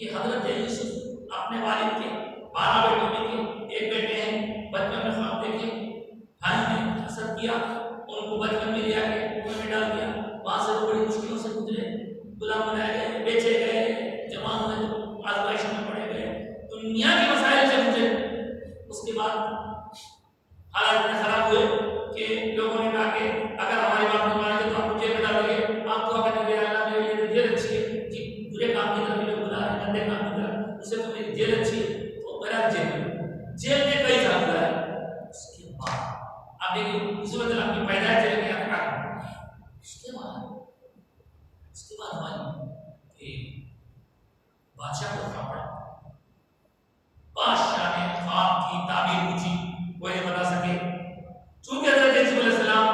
کہ حضرت یوسف اپنے والد کے 12 بیٹوں میں کے ایک بیٹے ہیں، بچپن میں خواب دیکھے، بھائی نے حسد کیا، ان کو بچپن میں لیا کے کنویں میں ڈال دیا، وہاں سے وہ بڑی مشکلوں سے گزرے، غلام بنائے گئے، بیچے گئے، جوان ہوئے تو آزمائشوں میں پڑے گئے، دنیا کے مسائل سے گزرے۔ اس کے بعد حالات اتنے خراب ہوئے کہ لوگوں نے کہا کہ اگر ہماری بات نہیں مانیں گے تو آپ جیل میں ڈالیں گے، آپ دعا کریں گے اللہ میرے لیے جیل اچھی ہے، جی برے کام کی طرف لوگ بلا رہے ہیں، گندے کام کی طرف، اسے تو میری جیل اچھی ہے، تو میرا جیل میں کئی سال گزارا ہے۔ اس کے بعد آپ دیکھیں صورت اللہ کی پیدائش جیل میں کیا اس کے بعد ہماری کہ بادشاہ کو کھا پڑا، بادشاہ نے خواب کی تعبیر پوچھی، کوئی نہیں بتا سکے، چونکہ حضرت یوسف علیہ السلام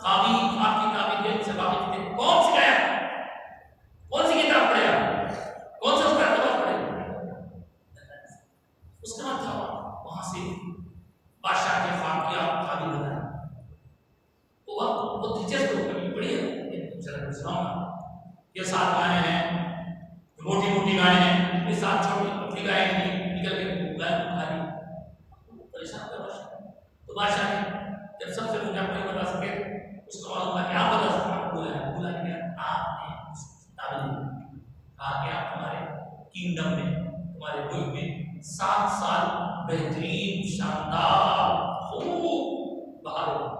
خواب کی تعبیر سے واقف تھے۔ کون سکھایا؟ کون سی کتاب پڑھا؟ کون سا استاد کے پاس پڑھے؟ اس کا مطلب تھا وہاں سے بادشاہ کے خواب کی تعبیر بتایا۔ وہ دلچسپ کبھی پڑھی ہے، چلو سناؤں گا۔ یہ 7 گائیں ہیں، موٹی موٹی گائیں ہیں، یہ 7 چھوٹی پتلی گائیں نکل کے گائے کو کھا لی، پریشان کر بادشاہ۔ تو بادشاہ نے جب سب سے مجھے نہیں بتا سکے، اس کو معلوم تھا کہ آپ بتا سکتے، بولا کہ آپ نے تعبیر کہا کہ آپ ہمارے کینگڈم میں، تمہارے ملک میں 7 سال بہترین شاندار خوب بہار ہو،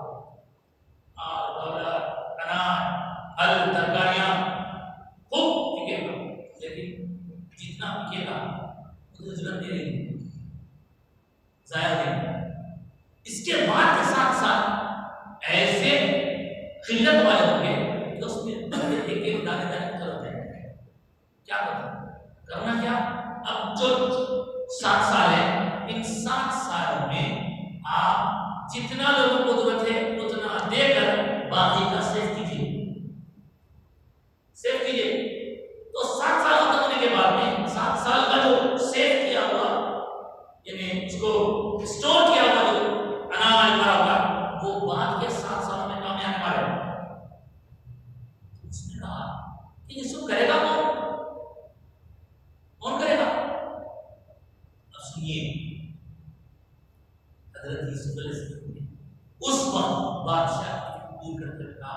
پھل ترکاریاں خوب پکے گا، لیکن جتنا پکے گا اتنی ضرورت نہیں رہے گی، ضائع ہو جائے گا۔ اس کے بعد کے 7 سال ایسے قلت والے ہوں گے کہ اس میں ایک ایک دانے دانے کر ہو جائے گا۔ کیا کرنا کیا؟ اب جو 7 سال ہے، ان 7 سالوں میں آپ جتنا لوگوں کو ضرورت ہے اتنا دے کر باقی کا سیف کیجیے، سیف کیجیے۔ تو 7 سال ختم ہونے کے بعد میں 7 سال کا جو سیف کیا ہوا، یعنی اس کو اسٹور کیا ہوا جو اناج بھرا ہوا، وہ بعد کے 7 سالوں میں کام آنے والا ہے۔ اس نے کہا کہ یہ سب کرے گا کون کرے گا؟ اب سنیے، حضرت یوسف علیہ السلام نے اس وقت بادشاہ دور کرتے ہوئے کہا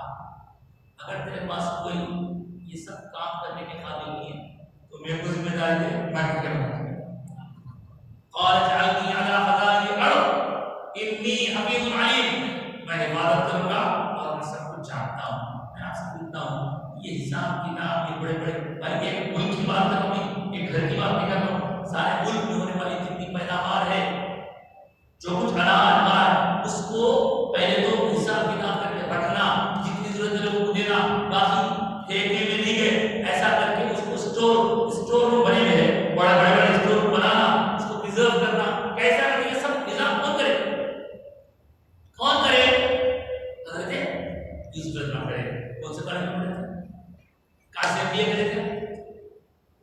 اگر تیرے پاس کوئی یہ سب کام کرنے کے قابل نہیں ہے تو میرے کو ذمہ داری دے، میں کیا کروں؟ قال اجعلنی علی خزائن الارض انی حفیظ علیم، میں عبادت کروں گا اور میں سب کچھ جانتا ہوں، میں آپ سے پوچھتا ہوں یہ حساب کتاب یہ بڑے بڑے بھائی ایک ملک کی بات کر رہا ہوں، ایک گھر کی بات نہیں کر رہا ہوں، سارے ملک میں ہونے والی جتنی پیداوار ہے، جو کچھ اناج مال، اس کو پہلے تو حساب کتاب کر کے رکھنا، جتنی ضرورت ہے لوگوں کو دینا، باقی پھینکنے میں نہیں گئے، ایسا کر کے اس کو اسٹور روم بنے ہوئے ہیں، بڑے بڑے اسٹور روم بنانا، اس کو پریزرو کرنا، کیسا کریں یہ سب نظام کون کرے؟ کون کرے؟ حضرت یوسف علیہ السلام کرے۔ کون سے کرنے پڑے تھے؟ کاشف یہ کرے تھے؟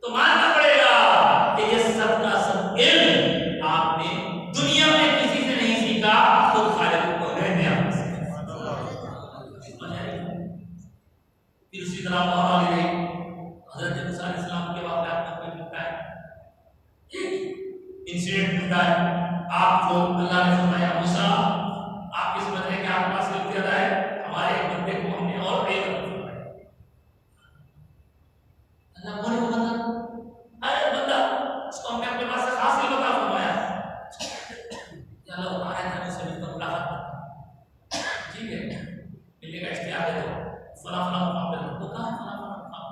تو ماننا پڑے گا کہ یہ سب کا سب علم آپ نے دنیا میں کسی سے نہیں سیکھا، خود خالق کو رہنے آپ سے۔ پھر اسی طرح بہرحال رہی حضرت موسیٰ علیہ السلام کے واقعات میں کوئی ملتا ہے، ایک انسیڈنٹ ملتا ہے، آپ کو اللہ نے فرمایا موسیٰ آپ کس بندے کے آپ پاس علم زیادہ ہے، ہمارے ایک بندے کو ہم نے اور ایک فرمایا، اللہ بولے وہ بندہ ارے بندہ اس کو ہم نے اپنے پاس سے خاص علم عطا فرمایا، یا اللہ ہمارے نبی سے مل کر ملاقات کرنا، ٹھیک ہے ملنے کا اشتیاق ہے تو فلاں فلاں مقام پہ، وہ کہاں ہے فلاں فلاں مقام؟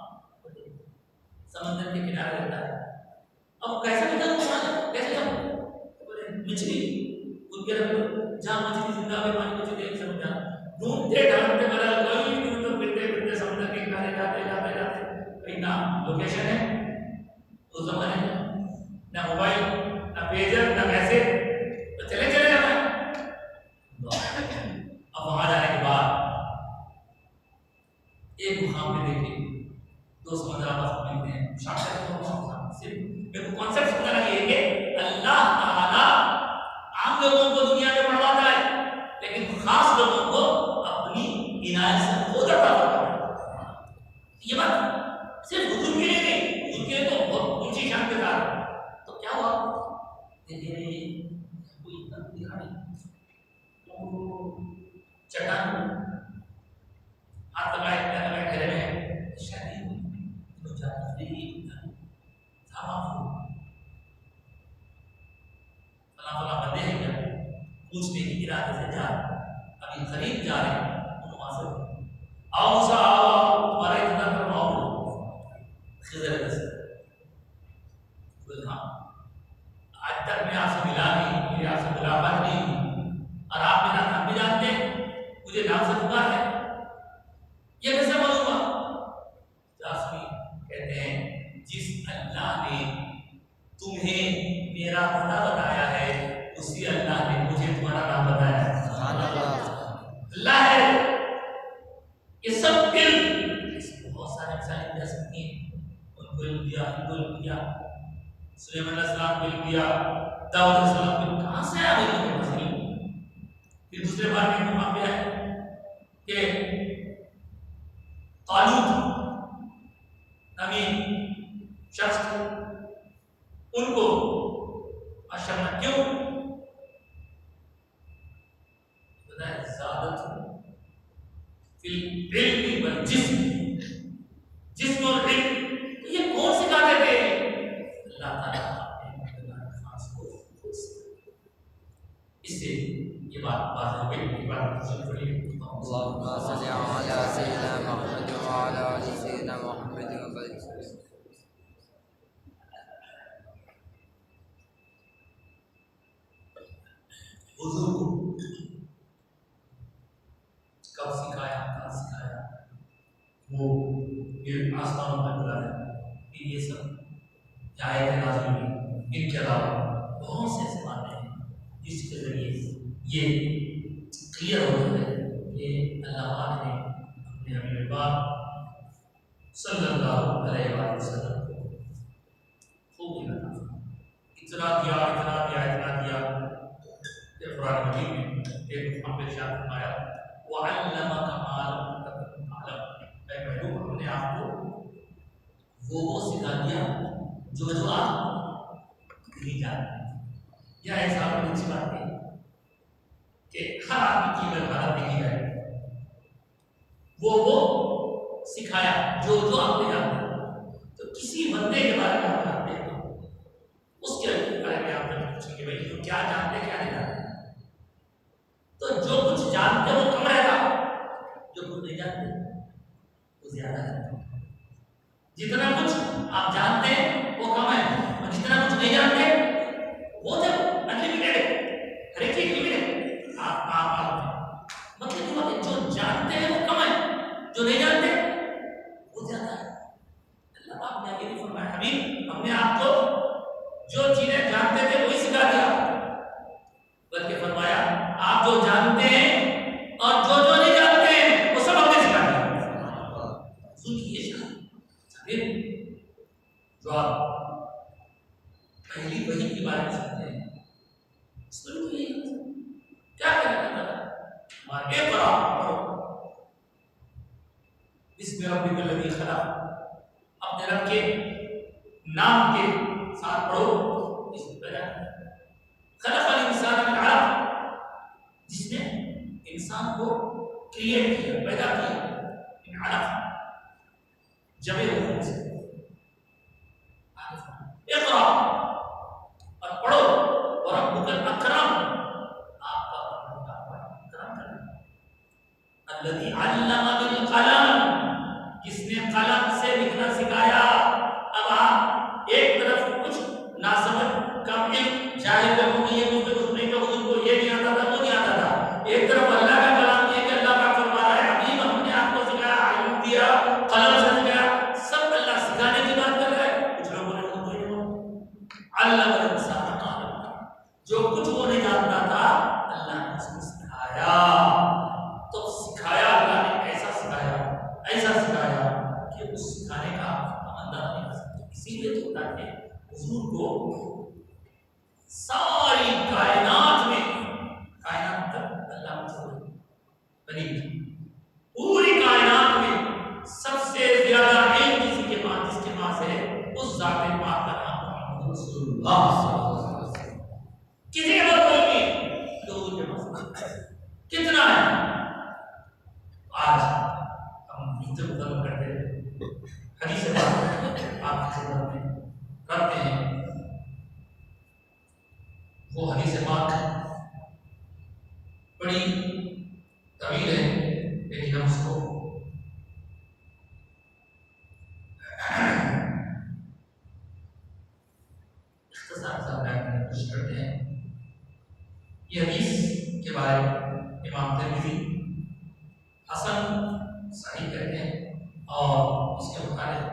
سمندر کے کنارے رہتا ہے، اب کیسے نکل وہ کیسے جاؤں؟ بولے مچھلی ان کے رب جہاں مچھلی زندہ ہوئے پانی کو دیکھ سمجھا، ڈھونڈتے ڈھانڈتے بلا کوئی دور تک پھرتے پھرتے سمندر کے کنارے جاتے جاتے جاتے کہیں نہ لوکیشن ہے اس زمانے میں، نہ موبائل نہ پیجر نہ میسج، تو چلے چلے جانا ہے۔ اب وہاں جانے کے بعد ایک مقام پہ دیکھیں 2 سمندر آپس میں ملتے ہیں، شاکر کو صرف میرے کو کانسیپٹ سمجھنا یہ کہ اللہ تعالیٰ عام لوگوں کو دنیا میں پڑھواتا ہے لیکن خاص لوگوں کو اپنی عنایت سے خود عطا کرتا ہے۔ یہ بات صرف حضور کے لیے نہیں، کیا ہوا کوئی دکھا نہیں چٹان ہاتھ لگائے گھر میں شادی فلاں بندے ہیں کیا پوچھنے کی ارادے سے جا رہے ابھی قریب جا رہے ہیں وہاں سے آؤ موسیٰ آؤ تمہارا اتنا کرواؤ خضر ہاں آج تک میں آپ سے ملا نہیں میری آپ سے ملاقات نہیں ہوئی اور آپ میرا نام بھی جانتے ہیں مجھے نام سے پکار ہے یہ کیسے معلوم ہوا جاسمی کہتے ہیں جس اللہ نے تمہیں میرا پتہ بتایا ہے اسی اللہ نے مجھے تمہارا نام بتایا ہے اللہ ہے یہ سب علم بہت سارے مثالیں دے سکتی ہیں ان کو علم دیا ان کو علم دیا سلیمان علیہ السلام کو علم دیا داؤد علیہ السلام کو کہاں سے آیا علم پھر دوسرے بار میں مقام پہ ہے کہ طالوت امین شخص ان کو اشرنا کیوں بتایا زیادت فی العلم والجسم جسم اور علم یہ کون سکھاتے تھے اللہ تعالیٰ اپنے خاص کو اس سے یہ بات واضح ہو گئی یہ بات اللهم صل على سيدنا محمد وعلى آل سيدنا محمد وبارك حضور کو کب سکھایا کہاں سکھایا وہ پھر آسمانوں پر بلا ہے پھر یہ سب آیت نازل ہوئی ان کے علاوہ بہت سے ایسے باتیں ہیں جس کے ذریعے یہ کلیئر ہوتا ہے کہ اللہ پاک نے اپنے حبیب پاک صلی اللہ علیہ وسلم کو خوب اتنا دیا کہ قرآن مجید میں ایک مقام پہ ارشاد فرمایا وَعَلَّمَكَ مَا لَمْ تَكُنْ تَعْلَمْ اے محبوب ہم نے آپ کو وہ سکھا دیا جو آپ نہیں جانتے یا ایسا آپ نے اچھی بات ہے کہ ہر آدمی کی اگر حالت دیکھی جائے وہ سکھایا جو آپ نے جانتے تو کسی بندے کے بارے میں آپ جانتے ہیں اس کے بارے میں آپ پوچھیں کہ بھائی تو کیا جانتے کیا نہیں جانتے تو جو کچھ جانتے وہ کم رہتا جو کچھ نہیں جانتے وہ زیادہ رہتا جتنا کچھ آپ جانتے ہیں وہ کم ہے اور جتنا کچھ نہیں جانتے وہ جب انلمیٹڈ ہے ہر ایک چیز لمیٹڈ آپ مطلب یہ بات ہے جو جانتے ہیں وہ کم ہے جو نہیں جانتے وہ زیادہ ہے اللہ پاک نے آگے فرمایا حبیب ہم نے آپ کو جو چیزیں جانتے تھے وہی سکھا دیا بلکہ فرمایا آپ جو جانتے ہیں اور جو نہیں جانتے ہیں وہ سب ہم نے سکھا دیا سنیے پھر جو آپ پہلی وحی کے بارے میں سنتے ہیں اس میں تو یہ کیا کہنا تھا اقرا بسم ربک الذی خلق اپنے رب کے نام کے ساتھ پڑھو اس طرح خلق الانسان من علق جس نے انسان کو کریٹ کیا پیدا کیا من علق جبے ہوئے سے اقرا اور پڑھو وربک الاکرم آپ کا اکرم کرنا الذی علم بالقلم جس نے قلم سے لکھنا سکھایا اب آپ ایک طرف کچھ ناسمجھ کم علم جاہل لوگوں کو یہ کچھ نہیں کہ ان کو یہ نہیں آتا تھا وہ نہیں آتا تھا ایک طرف اللہ کا کلام یہ کہ اللہ پاک فرما رہا ہے حبیب ہم نے آپ کو سکھایا علم دیا قلم سے سکھایا سب اللہ سکھانے کی بات کر رہا ہے کچھ لوگوں نے خود نہیں علم الانسان ما لم يعلم جو کچھ وہ نہیں جانتا تھا اللہ نے اس کو سکھایا تو سکھایا اللہ نے ایسا سکھایا کہ اس سکھانے کا اندازہ نہیں کر سکتے اسی لیے تو ہوتا ہے حضور کو ساری کائنات میں کائنات تک اللہ بنی پوری کائنات میں سب سے زیادہ علم جس کے پاس ہے اس ذات پاک کا نام محمد رسول اللہ اللہ کتنی عبادت ہوگی لوگوں کے پاس کتنا ہے. آج ہم مختلف ختم کرتے ہیں حدیث پاک آپ کی خدمت میں رکھتے ہیں. وہ حدیث پاک بڑی طویل ہے لیکن ہم اس کو اختصار سے بیان کرنے کی کوشش کرتے ہیں. یہ حدیث کے بارے امام ترمذی حسن صحیح کہتے ہیں اور اس کے متعلق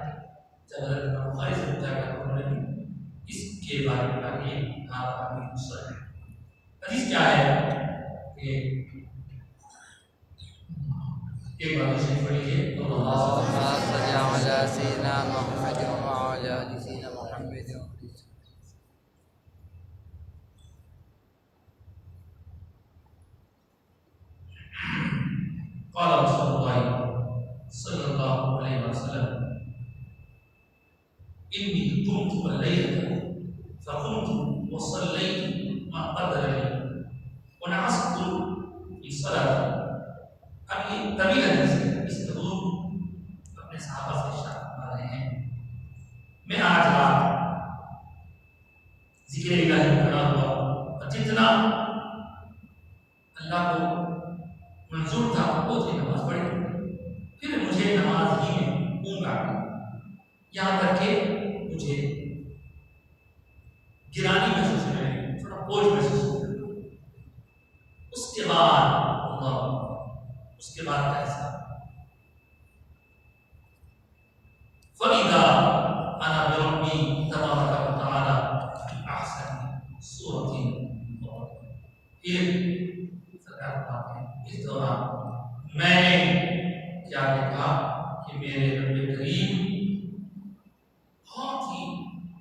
جب حضرت بخاری سے پوچھا گیا تو انہوں نے بھی اس کے بارے میں کہا کہ یہ صحیح ہے. حدیث کیا ہے کہ ایک بار شریف پڑھیے اللهم صل على سيدنا محمد وعلى آل سيدنا محمد. قال رسول الله صلى الله عليه وسلم إني قمت الليلة فقمت وصليت ما قدر لي ونعست في صلاة. اب یہ طویل ہے اس حضور اپنے صحابہ سے ارشاد فرما رہے ہیں میں آج رات ذکر الہی میں کھڑا ہوا اور جتنا اللہ کو منظور تھا وہ تھی نماز پڑھی. پھر مجھے نماز ہی میں اونگ آ گئی یہاں تک کہ مجھے گرانی محسوس ہونے لگی تھوڑا بوجھ محسوس ہونے لگا. اس کے بعد اللہ اس کے بعد کیسا فَإِذَا أَنَا بِرَبِّي تَبَارَكَ وَتَعَالَى أَحْسَنِ صُورَةٍ. پھر سرکار فرماتے ہیں اس دوران میں نے کیا دیکھا کہ میرے رب کریم بہت ہی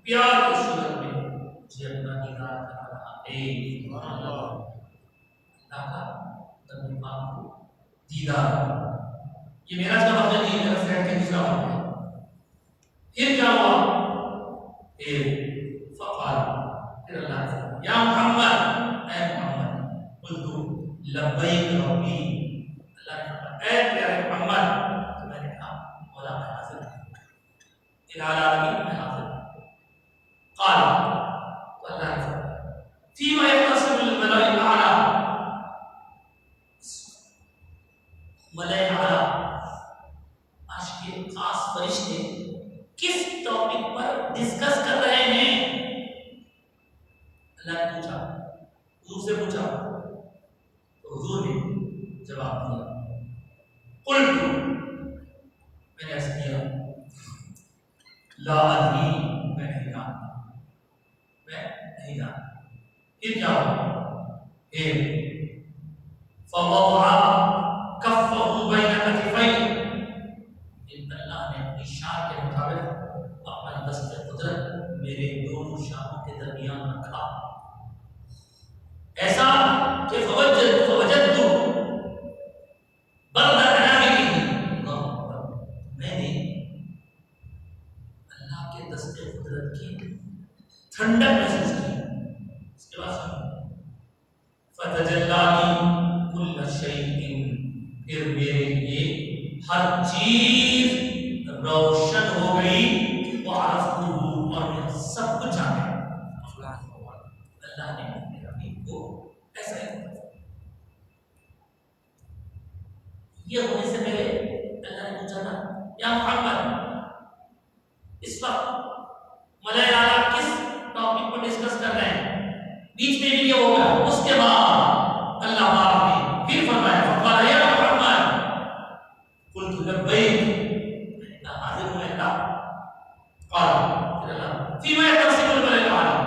پیار کی صورت میں مجھے اپنا دیدار کرا رہا ہے. اللہ کا رب پاک کو دیدار یہ میرا کا مطلب نہیں میرا فرینڈ کے دوسرا مطلب ہے. پھر کیا ہوا پھر فقال پھر اللہ نے یا محمد اے محمد قلت لبیک ربی. اللہ نے فرمایا اے پیارے محمد تو میں نے کہا مولا میں حاضر ہوں الہ العالمین میں حاضر ہوں. قال تو اللہ نے فرمایا فیما یختصم الملأ الاعلی ملائے اعلیٰ عرش کے خاص فرشتے کس ٹاپک پر ڈسکس کر رہے ہیں. اللہ نے پوچھا حضور سے پوچھا تو حضور نے جواب دیا قلت میں نے عرض کیا لا ادری میں نہیں جانتا میں نہیں جانتا. پھر کیا ہوا پھر فوضع کفہ بین کتفیہ اللہ نے اپنی شان کے مطابق اپنا دست قدرت میرے دونوں شانوں کے درمیان رکھا ایسا کہ فوجدت برد اناملی میں نے اللہ کے دست قدرت کی ٹھنڈک محسوس کی. اس کے بعد فتجلی کل شیء پھر میرے لیے ہر چیز روشن ہو گئی وعرفتہ اور میں سب کچھ جان گیا. اللہ نے اپنے حبیب کو ایسا ہی یہ ہونے سے پہلے اللہ نے پوچھا تھا یا محمد اس وقت ملائے اعلیٰ کس ٹاپک پر ڈسکس کر رہے ہیں بیچ میں بھی یہ ہوگا. اس کے بعد اللہ پاک نے پھر فرمایا فقال یا محمد قلت لبیک میں نے کہا حاضر ہوں اللہ. قال پھر اللہ فیما یختصم الملأ الاعلی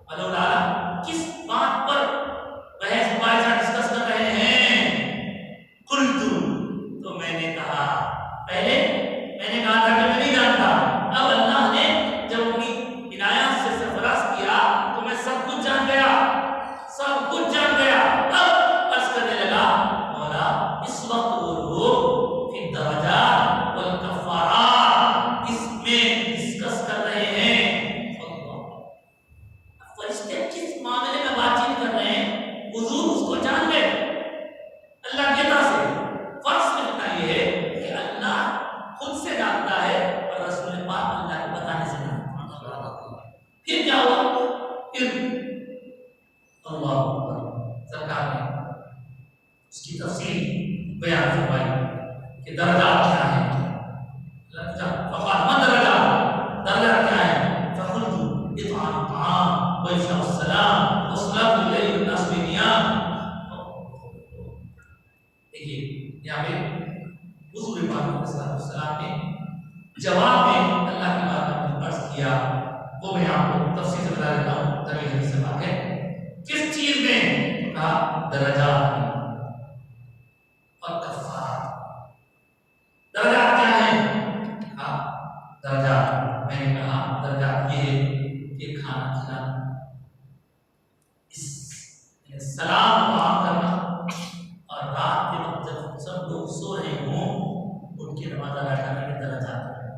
ملأ الاعلی کس بات پر بحث مباحثہ ڈسکس کر رہے ہیں. قلت تو میں نے کہا پہلے میں نے کہا تھا کہ میں نہیں جانتا. اب اللہ نے جب اپنی عنایت سے سرفراز کیا تو میں سب کچھ جان گیا سب کچھ جان گیا. اب عرض کرنے لگا مولا اس وقت وہ لوگ فی الدرجات وہ میں آپ کو تفصیل سے بتا دیتا ہوں، طویل حدیث سے بات ہے. کس چیز میں؟ کہا درجات میں اور کفارات. درجات کیا ہیں؟ کہا درجات، میں نے کہا درجات یہ ہے کہ کھانا کھلانا، سلام وعام کرنا، اور رات کے وقت جب سب لوگ سو رہے ہوں ان کی نماز ادا کرنے کے درجات ہیں.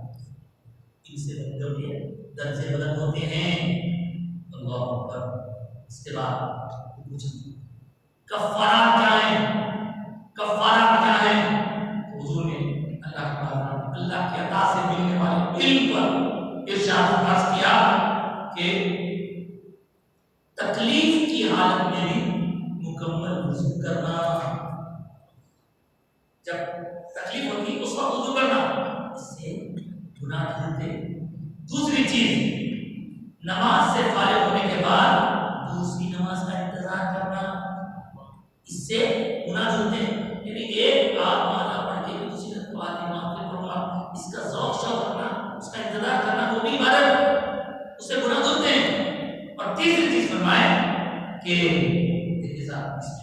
ان سے بندوں کے درجے بلند ہوتے ہیں. اللہ اکبر. اس کے بعد کفارات کیا ہیں؟ کفارات کیا ہیں؟ حضور نے اللہ کی عطا سے ملنے والے علم پر ارشاد فرمایا کیا کہ تکلیف کی حالت میں بھی مکمل وضو کرنا. جب تکلیف ہوتی اس وقت وضو کرنا، اس سے گناہ دھلتے. دوسری چیز، نماز سے فارغ ہونے کے بعد دوسری نماز کا انتظار کرنا، اس سے گناہ دھلتے. یعنی ایک رات نماز پڑھ کے دوسری رات کو آتے امام کے پڑھوں گا، اس کا ذوق شوق رکھنا، اس کا انتظار کرنا، وہ بھی عبادت، اس سے گناہ دھلتے ہیں. اور تیسری چیز فرمائے کہ اس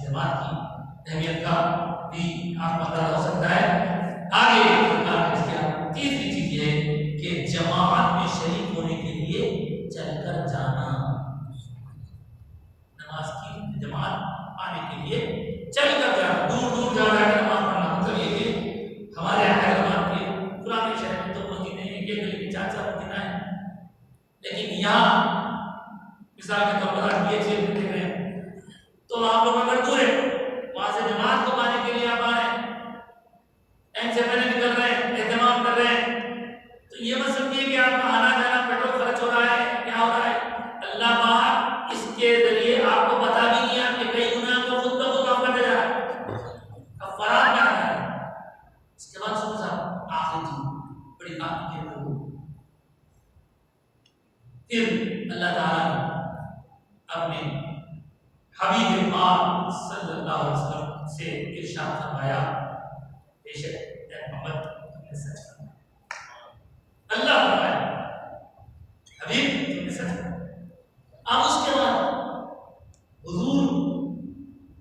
جماعت کی اہمیت کا بھی آپ کو پتہ ہو سکتا ہے. آگے تیسری چیز یہ ہے کہ جماعت میں شریک ہونے کے لیے چل کر جانا. نماز کی جماعت آنے کے لیے چل کر جانا، دور دور جا کے نماز پڑھنا. مطلب یہ کہ ہمارے حیدرآباد کے پرانے شہر میں تو مسجدیں ہیں، یہ گلی میں 4 مسجدیں ہیں، لیکن یہاں مثال کے طور پر آپ یہ چیز دیکھ رہے ہیں تو آپ لوگ اگر دور ہے وہاں سے جماعت کو پانے کے لیے آپ آ رہے ہیں، این سے پہلے نکل رہے ہیں، اہتمام کر رہے ہیں، تو یہ مت سمجھیے کہ آپ کا آنا جانا پیٹرول خرچ ہو رہا ہے، کیا ہو رہا ہے. اللہ پاک اس کے ذریعے آپ کو بتا بھی دیا کہ کئی گناہ کو خود بخود معاف کرتے جا رہا ہے. کفارات کیا ہے؟ اس کے بعد سن صاحب آخری چیز بڑی بات کی ہے. پھر اللہ تعالیٰ نے اپنے حبیب پاک صلی اللہ علیہ وسلم سے ارشاد فرمایا، بے شک اے محمد تم نے سچ فرمایا. اللہ فرمایا حبیب تم نے سچ فرمایا. اب اس کے بعد حضور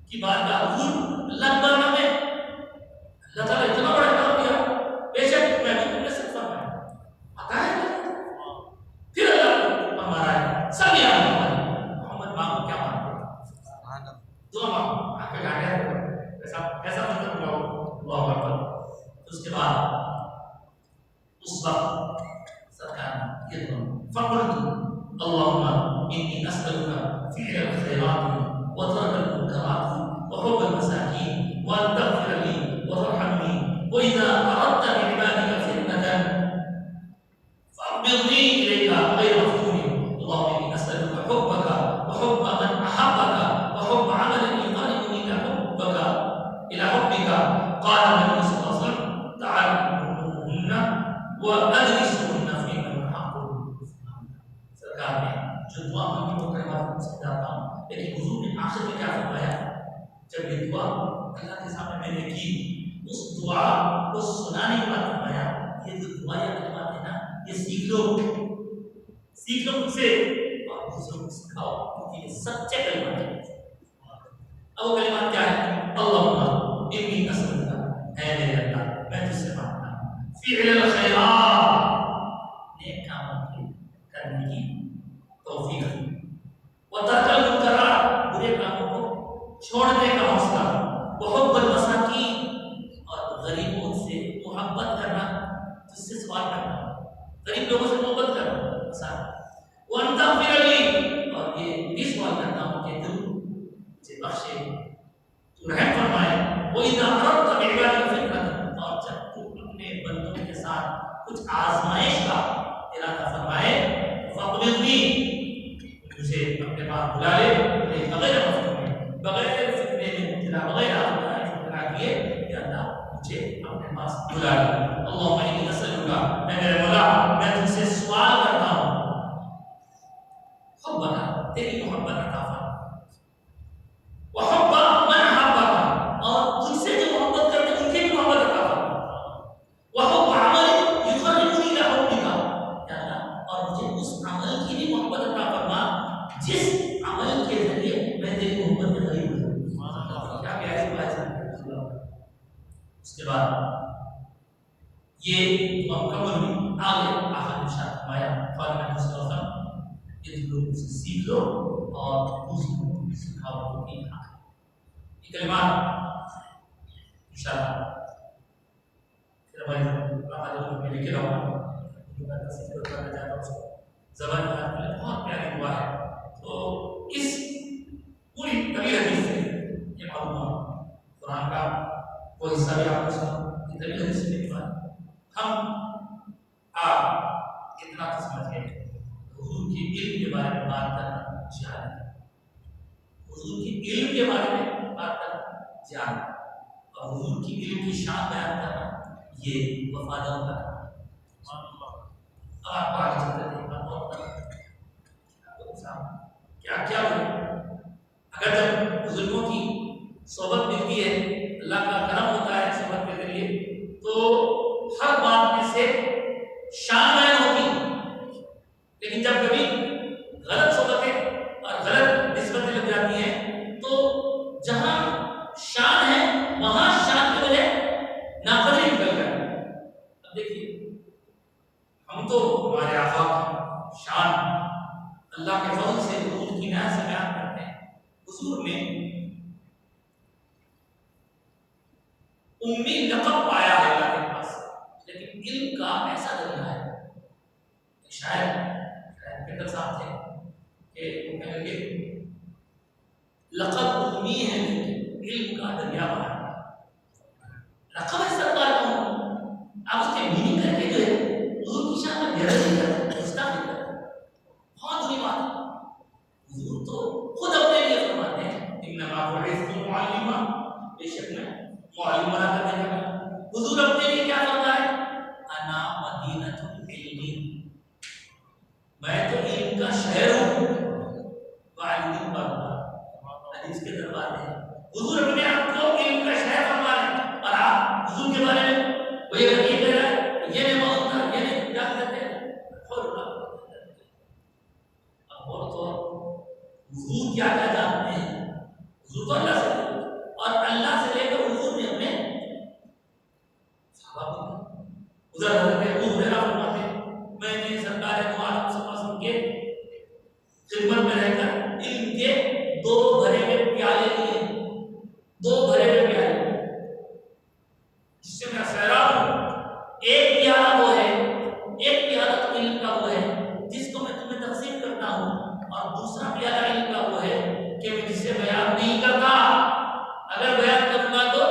کی بارگاہ، حضور اللہ کے بارگاہ میں اللہ تعالیٰ اتنا بڑا احترام دیا، بے شک میں بھی تم نے سچ فرمایا. آتا ہے پھر اللہ ہمارا ہے سب یاد محمد مانگو کیا مانگو؟ دعا مانگو. آپ کا گاڑی ایسا مطلب اللہ اکبر. اس کے بعد اس وقت سرکار یہ دعا فقلت اللهم إني أسألك فعل الخيرات وترك المنكرات وحب المساكين وأن تغفر لي وترحمني وإذا أردت بعبادك فتنة فأقبضني إليك غير مفتون. اللهم إني أسألك حبك وحب من أحبك وحب عمل يقربني إلى حبك. قال النبي صلى الله عليه وسلم تعلموهن وأدرسوهن فإنه حق. سرکار نے جو دعا مانگی وہ کلمات سمجھاتا ہوں، لیکن حضور نے آخر میں کیا فرمایا؟ جب یہ دعا اللہ کے سامنے میں نے کی، اس دعا کو سنانے کے بعد فرمایا یہ جو دعا یا کلمات ہے نا یہ سیکھ لو مجھ سے اور دوسروں کو سکھاؤ، کیونکہ یہ سچے کلمات ہیں. اب وہ کلمات کیا ہے؟ اللہم انی اسألک، اے میرے اللہ میں تجھ سے مانگتا ہوں فعل الخیرات، نیک کام کرنے کی توفیق، وترک المنکرات، برے کاموں کو چھوڑنے کا حوصلہ، وحب المساکین، اور غریبوں سے محبت کرنا، جس سے سوال کرنا، غریب لوگوں سے محبت کرنا، وَأَن تَغْفِرَ لِي، اور یہ بھی سوال کرتا ہوں کہ تم مجھے بخشے، تو رحم فرمائے. وَإِذَا أَرَدْتَ بِعِبَادِكَ فِتْنَةً، اور جب تم اپنے بندوں کے ساتھ کچھ آزمائش کا ارادہ فرمائے، فَأَقْبِضْنِي، مجھے اپنے پاس بلا لے، بغیر مفتون، بغیر فتنے میں مبتلا، بغیر مبتلا کیے، کہ اللہ مجھے اپنے پاس بلا لے. اللہم انی اسألک، اے میرے مولا میں تجھ سے سوال کرتا ہوں حبک، تیری محبت عطا فرما، وحب من احبک، اور تجھ سے جو محبت کرتے ان کی بھی محبت عطا فرما، وحب عمل یقربنی الی حبک، یا اللہ اور مجھے اس عمل کی بھی ایسی محبت عطا فرما جس عمل کے ذریعے میں تیری محبت کے قریب ہوں۔ کیا پیاری بات ہے۔ اس کے بعد یہ مکمل ہوئی، آگے آخر ارشاد فرمایا قال نبی صلی اللہ علیہ وسلم کہ تم لوگ سے سیکھ لو اور دوسروں کو بھی سکھاؤ تو یہ کلمات انشاءاللہ پھر ہمارے میں لکھ رہا ہوں زبان بہت پیاری دعا ہے۔ تو اس پوری طویل حدیث سے یہ معلوم ہوا قرآن کا وہ حصہ بھی آپ کو سنا یہ طویل حدیث سے بعد ہم آپ اتنا تو سمجھ گئے حضور کی علم کے بارے میں بات کرنا جہاد ہے، حضور کی علم کے بارے میں بات کرنا جہاد ہے، اور حضور کی علم کی شان بیان کرنا یہ وفادار کا آپ آگے چلتے تھے کیا کیا ہوئے اگر جب بزرگوں کی صحبت ملتی ہے، اللہ کا کرم ہوتا ہے صحبت کے ذریعے، تو ہر بات میں سے شان بیان ہوتی، لیکن جب کبھی غلط صحبتیں اور غلط نسبتیں لگ جاتی ہیں تو جہاں شان ہے وہاں شان کی وجہ ناقدری نکل جائے۔ اب دیکھیے ہم تو ہمارے آقا کی شان اللہ کے فضل سے حضور کی نعمت سے بیان کرتے ہیں۔ حضور نے امی لقب پایا ہے اللہ کے پاس، لیکن علم کا ایسا دریا ہے شاید پیٹر صاحب تھے کہ وہ کہنے لگے لقب امی ہے لیکن علم کا دریا بہا ہے۔ لقب ہے سرکار کا، آپ اس کے میننگ کر کے جو ہے حضور کی شان میں گہرا نہیں کرتے، گستاخی نہیں کرتے، بہت بری بات ہے۔ حضور تو خود اپنے لیے فرماتے ہیں انما بعثت معلما، بے شک میں معلم بنا کر بھیجا گیا۔ حضور اپنے لیے کیا فرماتا ہے انا مدینۃ العلم، میں تو علم کا شہر ہوں، وعلم بابا، حدیث کے دربار میں حضور اپنے آپ کو علم کا شہر فرما رہے ہیں، اور آپ حضور کے بارے میں وہ یہ کہہ رہا ہے یہ نہیں موت تھا، یہ نہیں کیا کہتے ہیں اور تو حضور کیا کیا جانتے ہیں، حضور تو اللہ سے اور اللہ سے لے کر حضور نے اپنے صحابہ کو ادھر حضرت ابو ہریرہ فرماتے ہیں میں نے سرکار دو عالم صلی اللہ علیہ وسلم کے خدمت میں رہ کر علم کے دو بھرے ہوئے پیالے لیے، دو بھرے ہوئے پیالے جس سے میں سیراب ہوں، ایک پیالہ وہ ہے، ایک پیالہ تو علم کا وہ ہے جس کو میں تمہیں تقسیم کرتا ہوں، اور دوسرا پیالہ علم کا وہ ہے کہ میں جسے بیان نہیں کرتا، اگر بیان کروں گا تو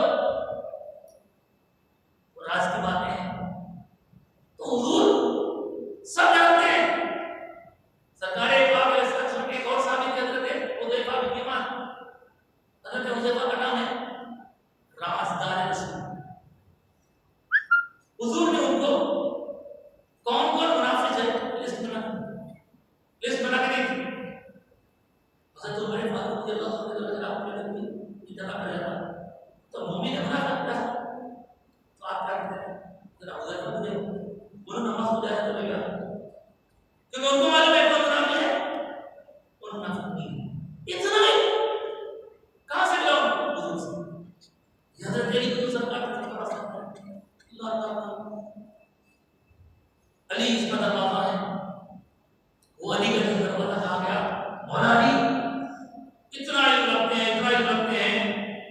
راز کی باتیں ہیں۔ تو حضور سب جانتے ہیں، سرکار پاک علیہ السلام کے ایک اور ثابت حضرت حذیفہ بن یمان، حضرت حذیفہ کا نام ہے رازدار رسول، حضور نے ان کو کون کون منافق ہے لسٹ بنا کے دی تھی۔ حضرت عمر فاروق رضی اللہ عنہ کی جگہ پر جاتا تو مومن منافق تھا، تو آپ کیا کہتے ہیں ذرا حذیفہ مجھے انہوں نماز کو جایا تو لگا کیونکہ ان کو معلوم ہے کون منافق ہے اور منافق نہیں، اتنا کہاں سے لاؤں حضور سے، یہ حضرت علی کو سرکار کا پاس ہے اللہ تعالیٰ علی اس کا دروازہ ہے، وہ علی کا دروازہ کہا گیا مولا علی اتنا علم رکھتے ہیں، اتنا علم رکھتے ہیں،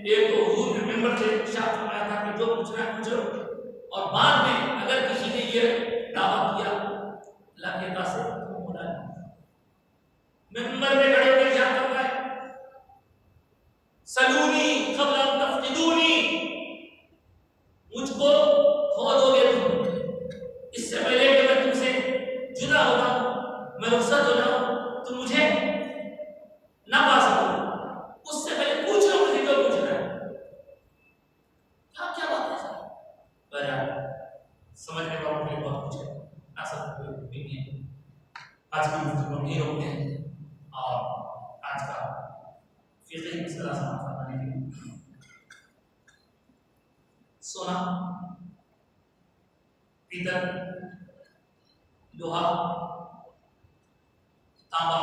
ایک تو حضور کے ممبر سے ارشاد فرمایا تھا کہ جو پوچھنا ہے پوچھو، اور بعد میں اگر کسی نے یہ دعویٰ کیا اللہ کے عطا سے تو مولا علی ممبر پہ کھڑے ہو کے ارشاد فرمایا سلونی قبل ان تفقدونی، مجھ کو کھو دو گے تم اس سے پہلے کہ میں تم سے جدا ہو جاؤں، میں رخصت ہو جاؤں تو مجھے نہ پا سکوں، اس سے پہلے پوچھ لو مجھے جو پوچھنا ہے۔ کیا بات ہے سر بہرحال سمجھنے والوں کے لیے بہت کچھ ہے، ایسا کوئی نہیں ہے۔ آج کی گفتگو ہم یہ روکتے ہیں اور آج کا فقہی مسئلہ سماعت فرمانے کے لیے سونا، پیتل، لوہا تانبا،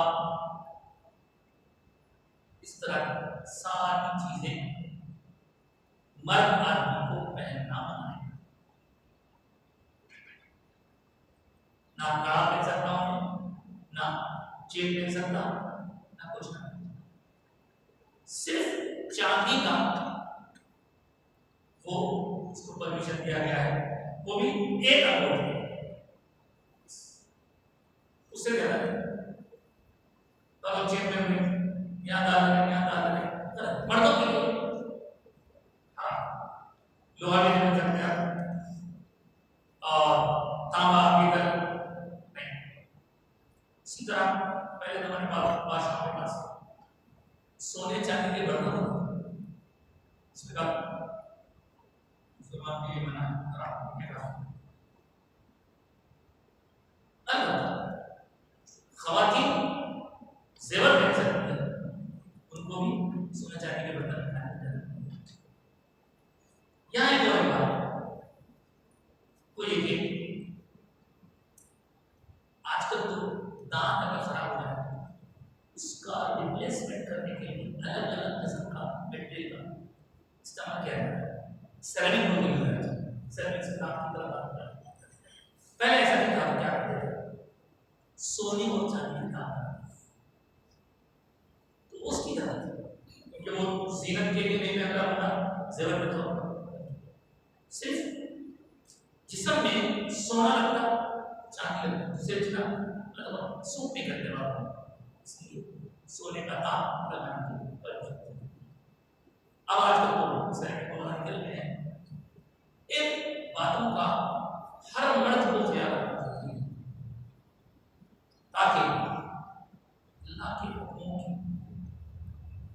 اس طرح کی ساری چیزیں مرد آدمی کو پہننا منع ہے۔ نہ کڑا پہن سکتا ہوں، نہ چین پہن سکتا، نہ کچھ نہ، صرف چاندی کا وہ اس کو پرمیشن دیا گیا ہے، وہ بھی ایک انگوٹھی، اس سے زیادہ نہیں۔ تو اگر چین پہن لیں، یہاں ڈال لیں، یہاں ڈال لیں، مردوں کے لیے ہاں لوہا بھی پہن سکتے ہیں اور تانبا پیتل نہیں۔ اسی طرح پہلے زمانے میں بادشاہوں کے پاس سونے چاندی کے برتن ہوتے، اس میں کہا مسلمان کے لیے منع ہے۔ البتہ خواتین زیور پہن سکتی ہیں، ان کو بھی سونے چاندی کے برتن پہنانے دیتے ہیں۔ یہاں ایک اور بات ہے، وہ یہ کہ آج کل تو دانت اگر خراب ہو جائے اس کا ریپلیسمنٹ کرنے کے لیے الگ الگ قسم کا میٹیریل کا استعمال کیا جاتا ہے۔ سیرامک ہو گئی ہے، سیرامک سے دانت کی طرح بات کرتے ہیں۔ پہلے ایسا نہیں تھا، کیا کرتے تھے سونے اور چاندی کا دانت، تو اس کی طرح تھی، کیونکہ وہ زینت کے لیے نہیں پہن رہا ہوتا زیور میں، تو صرف جسم میں سونا لگتا چاندی لگتا، دوسرے جگہ مطلب سوٹ نہیں کرتے بات، اس لیے سونے کا دانت لگانے کی پرمیشن۔ اب آج کل تو سیرامک وغیرہ نکل گئے ہیں۔ ان باتوں کا ہر مرد کو خیال رکھنا چاہیے تاکہ اللہ کے حکموں کی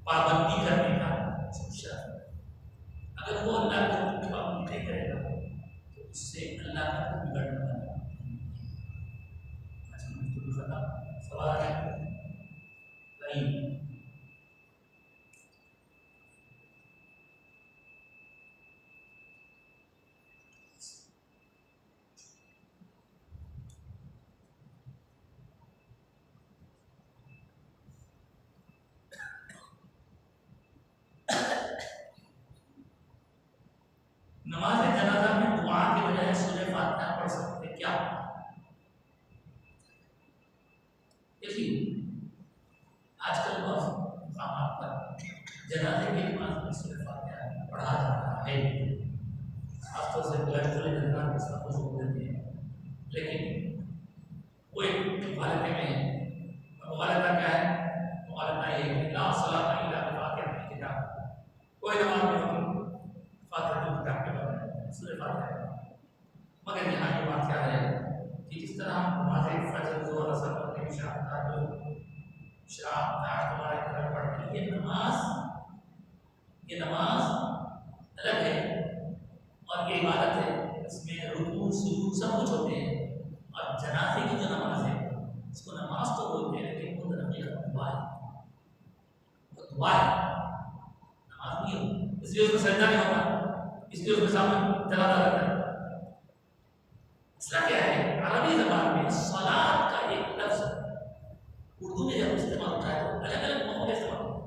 پابندی کرنے کا سوچا۔ اگر وہ اللہ کے حکم کی پابندی نہیں کرے گا تو اس سے اللہ کا حکم بگڑنے والا ہے۔ سوال ہے نہیں؟ نماز جنازہ میں دعا کے بجائے سورہ فاتحہ پڑھ سکتے کیا؟ دیکھیے آج کل بہت مقامات پر جنازے کی نماز میں سورہ فاتحہ پڑھا جاتا ہے، خاص طور سے بلند جنازہ کے ساتھ وہ دیتے ہیں، لیکن کوئی مغالطے میں ہے۔ مغالطہ کیا ہے؟ مغالطہ یہ ہے لا صلاۃ الا بفاتحۃ الکتاب، کوئی نماز نہیں ہوتی فاتحہ الکتاب کے بغیر، سورہ فاتحہ۔ مگر یہاں یہ بات کیا ہے کہ جس طرح ہم نماز فجر ظہر اثر مغرب عشاء تمہارے گھر پڑھتے ہیں، یہ نماز الگ ہے اور یہ عبادت ہے، اس میں رکوع سجود سب کچھ ہوتے ہیں۔ اور جنازے کی جو نماز ہے اس کو نماز تو بولتے ہیں لیکن وہ حقیقت دعا ہے، وہ دعا ہے، نماز نہیں ہو، اس لیے اس میں سجدہ نہیں ہوتا، اس لیے اس میں سامنے جنازہ رہتا ہے۔ مسئلہ کیا ہے؟ عربی زبان میں صلاۃ کا ایک لفظ اردو میں جب استعمال ہوتا ہے تو الگ الگ موقع استعمال ہوتا ہے،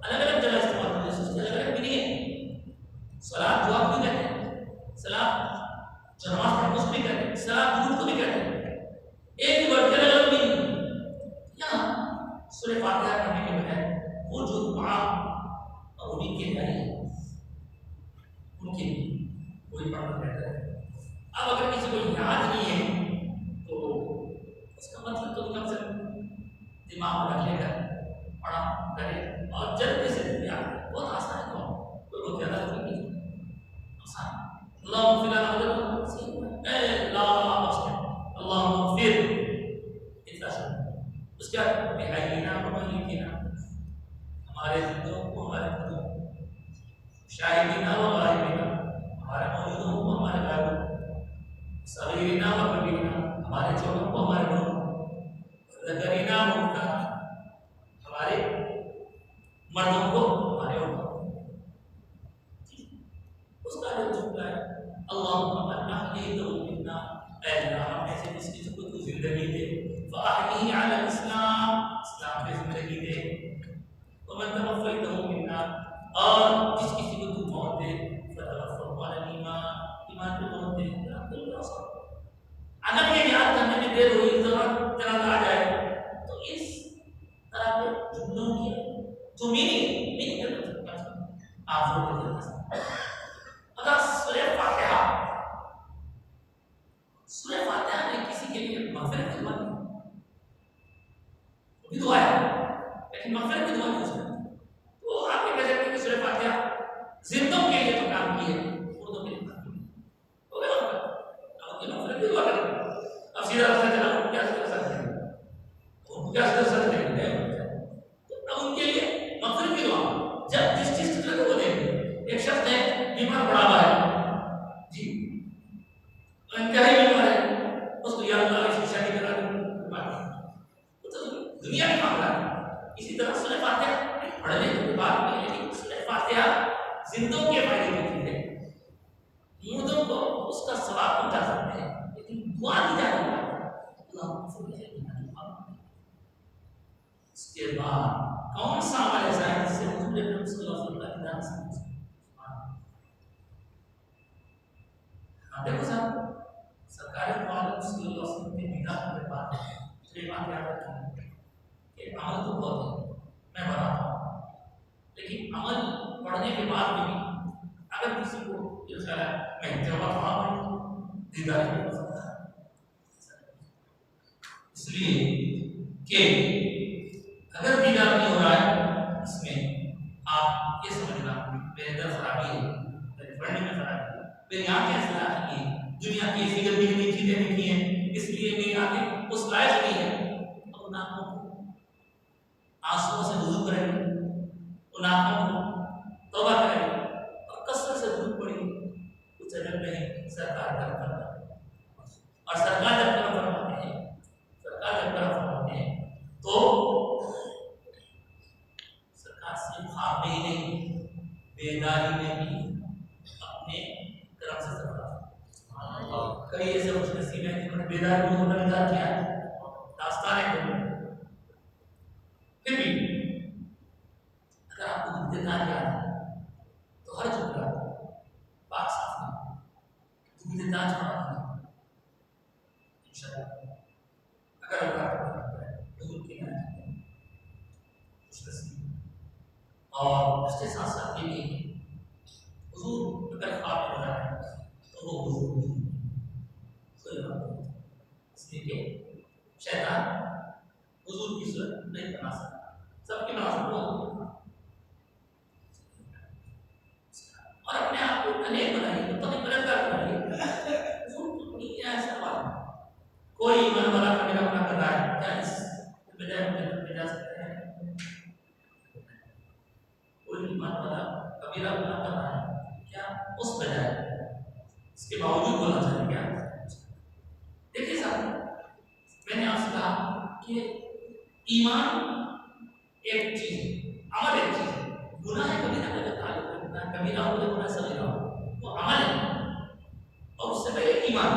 الگ الگ جگہ استعمال ہوتا ہے، اس کی الگ الگ میننگ ہے۔ صلاۃ دعا کو بھی کہتے ہیں، صلاۃ جو نماز پڑھتے ہیں اس کو بھی کہتے ہیں، صلاۃ درود کو بھی کہتے ہیں، ایک ہی ورڈ کے الگ الگ میننگ۔ یہاں سورہ فاتحہ پڑھنے کے بجائے وہ جو دعا اور انہیں کے لیے ان کے لیے وہی پڑھنا بہتر ہے۔ اب اگر کسی کو یاد نہیں ہے تو اس کا مطلب تو کم سے کم دماغ میں رکھ لے کر پڑھا کرے اور جلدی سے یاد، بہت آسان ہے، کوئی بہت زیادہ نہیں آسان۔ اللہم اغفر لنا، اے اللہ بخش دے، اللہم اغفر، اتنا شکر۔ اس کے بعد بحینا و میتنا، ہمارے زندوں کو، ہمارے مردوں، شاہدینا و غائبینا، ہمارے موجودوں کو، ہمارے غائبوں، صغیرنا و کبیرنا، ہمارے چھوٹوں کو، ہمارے بڑوں کو، ذکرنا و انثینا، ہمارے مردوں کو، ہمارے عورتوں کو۔ اس کا جو جملہ ہے اللہم من احییتہ منا، اے اللہ ہم ایسے جس کی کو تو زندگی دے، فاحیہ علی الاسلام، ومن توفیته منا، اور جس کسی کو تو موت دے فتوفہ علی الایمان، ایمان پہ موت دے اگر یہ یاد کرنے میں دیر ہوئی ضرورت جنازہ آ جائے تو اس طرح کے جملوں کی جو میننگ کر آپ لوگ کے اگر سورہ فاتحہ میں کسی کے لیے مغفرت کی دعا نہیں، وہ بھی دعا ہے لیکن مغفرت کی دعا نہیں ہو سکتی، تو آپ یہ کہہ سکتے ہیں کہ سورہ فاتحہ زندوں کے لیے تو کام کی ہے، مردوں کے لیے کام کی ہے، ہو گیا آپ کی مغفرت کی دعا کریں، اب سیدھا رستہ چلا ان کیا کر سکتے ہیں، ان کیا کر سکتے ہیں، اب ان کے لیے مغفرت کی دعا جب جس چیز کی ضرورت وہ دیں گے۔ ایک شخص ہے بیمار پڑا ہوا ہے جی، انتہائی بیمار ہے، اس کو یا اللہ اس کی شادی کرا دوں وہ تو دنیا میں معاملہ ہے۔ اسی طرح سورہ فاتحہ پڑھنے کے بعد میں لیکن سورہ فاتحہ زندوں کے فائدے کی چیز ہے، مردوں کو اس کا ثواب پہنچا سکتے ہیں لیکن دعا دی جانے اس کے بعد کون سا عمل ایسا ہے جس سے حضور اکرم صلی اللہ علیہ وسلم کی دعا سے دیکھو صاحب سرکار عالم صلی اللہ علیہ وسلم کے میلاد کے بعد یہ بات یاد رکھیں کہ عمل تو بہت ہے میں بتاتا ہوں، لیکن عمل پڑھنے کے بعد بھی اگر کسی کو یہ خیال ہے میں جواب پڑھا دیدار نہیں ہو سکتا، اس لیے کہ اگر دیدار نہیں ہو رہا ہے اس میں آپ یہ سمجھنا میرے اندر خرابی ہے، میرے پڑھنے میں خرابی ہے، میری آنکھیں اصلاح کی ہیں، دنیا کی ایسی گندی گندی چیزیں دیکھی ہیں اس لیے میری آنکھیں اس لائق نہیں ہے، ان آنکھوں کو آنسوؤں سے وضو کریں گے، ان آنکھوں کو توبہ کریں گے اور کثرت سے دودھ پڑیں گے، کچھ اجب نہیں سرکار کا کرنا اور سرکار جب کرم فرماتے ہیں، سرکار جب کرم فرماتے ہیں تو سرکار صرف خواب میں ہی نہیں بیداری میں بھی اپنے کرم سے سرکار کئی ایسے خوش نصیب ہیں جنہوں نے بیداری میں ہونا بیدار کیا ہے، داستان ہے پھر بھی اگر آپ کو دکھ دیتا ہے تو ہر جملہ پاک صاف نہیں دکھ دیتا چھوڑا انشاءاللہ اگر اللہ کا کرتا ہے حضور کی نعمت خوش نصیب اور اس کے ساتھ ساتھ یہ بھی حضور اگر خواب ہو رہا ہے تو وہ حضور نہیں کوئی بات نہیں، اس لیے کہ شیطان حضور کی صورت نہیں بنا سکتا، سب کی بنا سکتا اور اپنے آپ کو انیک بنائیے تو تمہیں پرہیزگار بنائیے، حضور تو نہیں ہے ایسا بات کوئی ایمان والا کبھی اپنا کر رہا ہے کیا اس بجائے جنت میں جا سکتے ہیں، کوئی ایمان والا کبیرہ گناہ کر رہا ہے کیا اس بجائے اس کے باوجود بولا چاہیے کیا؟ دیکھیے صاحب میں نے آپ سے کہا کہ ایمان ایک چیز ہے، عمل ایک چیز ہے، گناہ کبیرہ کا تعلق رکھتا ہے، کبیرہ ہو تو گناہ صغیرہ ہو وہ عمل ہے اور اس سے پہلے ایمان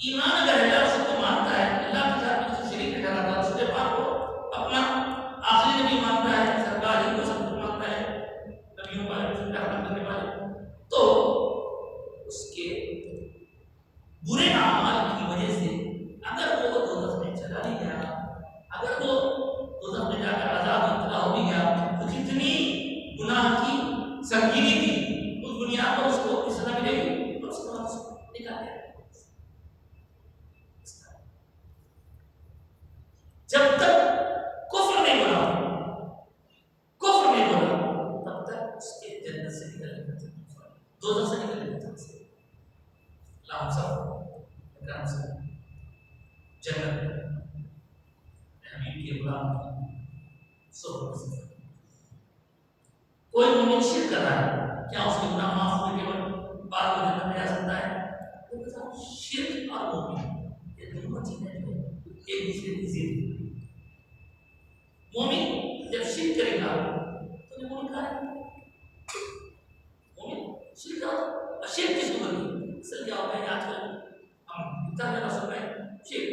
ایمان اگر اللہ اس کو مانتا ہے اللہ کے ساتھ اس سے شریک ٹھہراتا ہے، اس کے بعد وہ اپنا آخری نبی مانتا ہے، سرکار ہی کو سب کچھ مانتا ہے، نبیوں کا رحمت کرنے والے، تو اس کے برے اعمال کی وجہ سے اگر وہ دوزخ میں چلا نہیں گیا، اگر وہ دوزخ میں جا کر عذاب مبتلا ہو بھی گیا تو جتنی گناہ کی سنگینی تھی اس بنیاد پر اس کو اپنی سزا ملے گی اور اس کو نکال دیا جب تک کفر نہیں بولا تب تک اس کے جنت سے نکلنے کا دوزخ سے نکلنے کا اللہ ہم سب اکرام سے جنت حبیب کے غلام صحبت سے کوئی مومن شرک کر رہا ہے کیا اس کے گناہ معاف ہونے کے بعد بعد میں جنت میں جا سکتا ہے؟ شرک اور مومن یہ دونوں چیزیں ایک دوسرے کی ضد، مومن جب شرک کرے گا تو یہ مومن کہا ہے مومن شرک کرتا شرک کس کو کرتی اصل کیا ہوتا ہے آج کل ہم اتنا میرا سب ہے شرک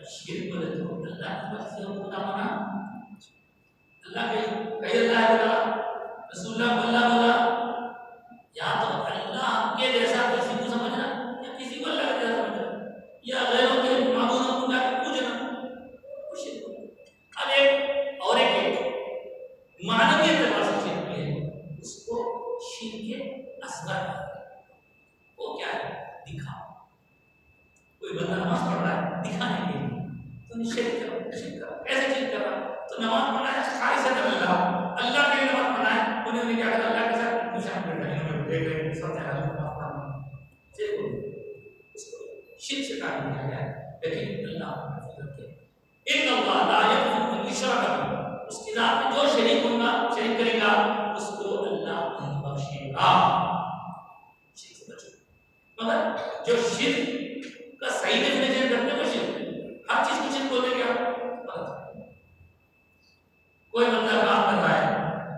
شرک بولے تو اللہ کی بات سے ہم خدا مانا اللہ کہیں اللہ بولا, رسول اللہ بولا, یا تو اللہ کے جیسا کسی کو سمجھنا یا کسی کو اللہ کے جیسا سمجھنا یا غیروں کے معبودوں کو جا کے پوجنا. اب ایک اور ایک معنوی اعتبار سے شرک ہے, اس کو شرک اصغر. وہ کیا ہے؟ دکھاوا. کوئی بندہ نماز پڑھ رہا ہے دکھانے کے لیے, تم شرک کرو. ایسے شرک کر رہا تو نماز پڑھنا ہے خالصۃ اللہ کے لیے نماز پڑھنا ہے. انہیں کیا کرنا اللہ کے ساتھ نشان کر رہے ہیں, دیکھ رہے ہیں سب سے حالت نماز پڑھنا اس کو شرک سے تعلق کیا گیا ہے. لیکن اللہ نے فضل کیا, ان اللہ لا یغفر ان یشرک بہ, اس کی ذات میں جو شریک ہوگا, شریک کرے گا, اس کو اللہ نہیں بخشے گا. شرک سے بچو. مگر جو شرک کا صحیح ڈیفینیشن کرتے ہیں وہ شرک, ہر چیز کو شرک بولتے کیا غلط. کوئی بندہ کام کر رہا ہے,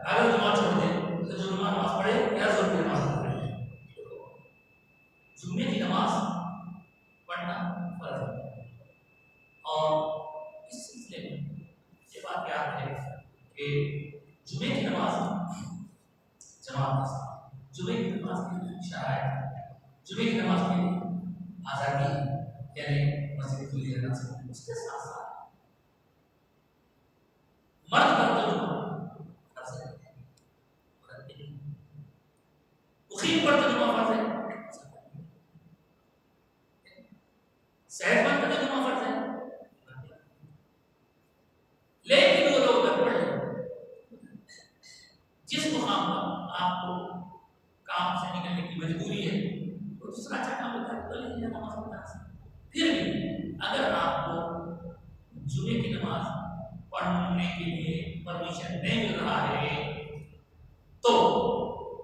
اگر نماز چھوڑ دے تو جو نماز پڑھے یا ضرور کی نماز پڑھے. جمعے کی نماز پڑھنا فرض ہے, اور اس سلسلے میں یہ بات یاد ہے کہ جمعے کی نماز جماعت کے ساتھ, جمعے کی نماز کی شرائط, جمعے کی نماز کی آزادی یعنی مسجد کھلی رہنا چاہیے. اس کے ساتھ ساتھ مرد کا ترجمہ فرض ہے, مقیم پر ترجمہ فرض ہے, صحت مند کا ترجمہ فرض ہے. لیکن وہ لوگ اگر پڑھ لیں جس مقام پر آپ کو کام سے نکلنے کی مجبوری ہے, وہ دوسرا اچھا کام ہوتا ہے تو لیکن نماز پڑھنا ہے. پھر بھی اگر آپ کو جمعے کی نماز پڑھنے کے لیے پرمیشن نہیں مل رہا ہے تو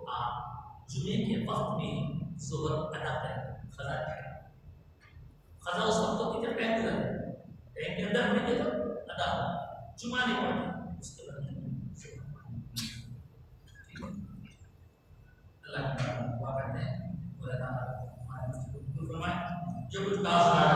آپ جمعے کے وقت میں ظہر ادا کریں, قضا کریں. قضا اس وقت ہوتی ہے جب ٹائم گزر جائے, ٹائم کے اندر ہونے کے تو ادا ہو, جمعہ نہیں پڑھنا اس کے بعد اللہ کی دعا کرتے ہیں, اللہ تعالیٰ ہمارے مسجد کو قبول فرمائے. جو کچھ کہا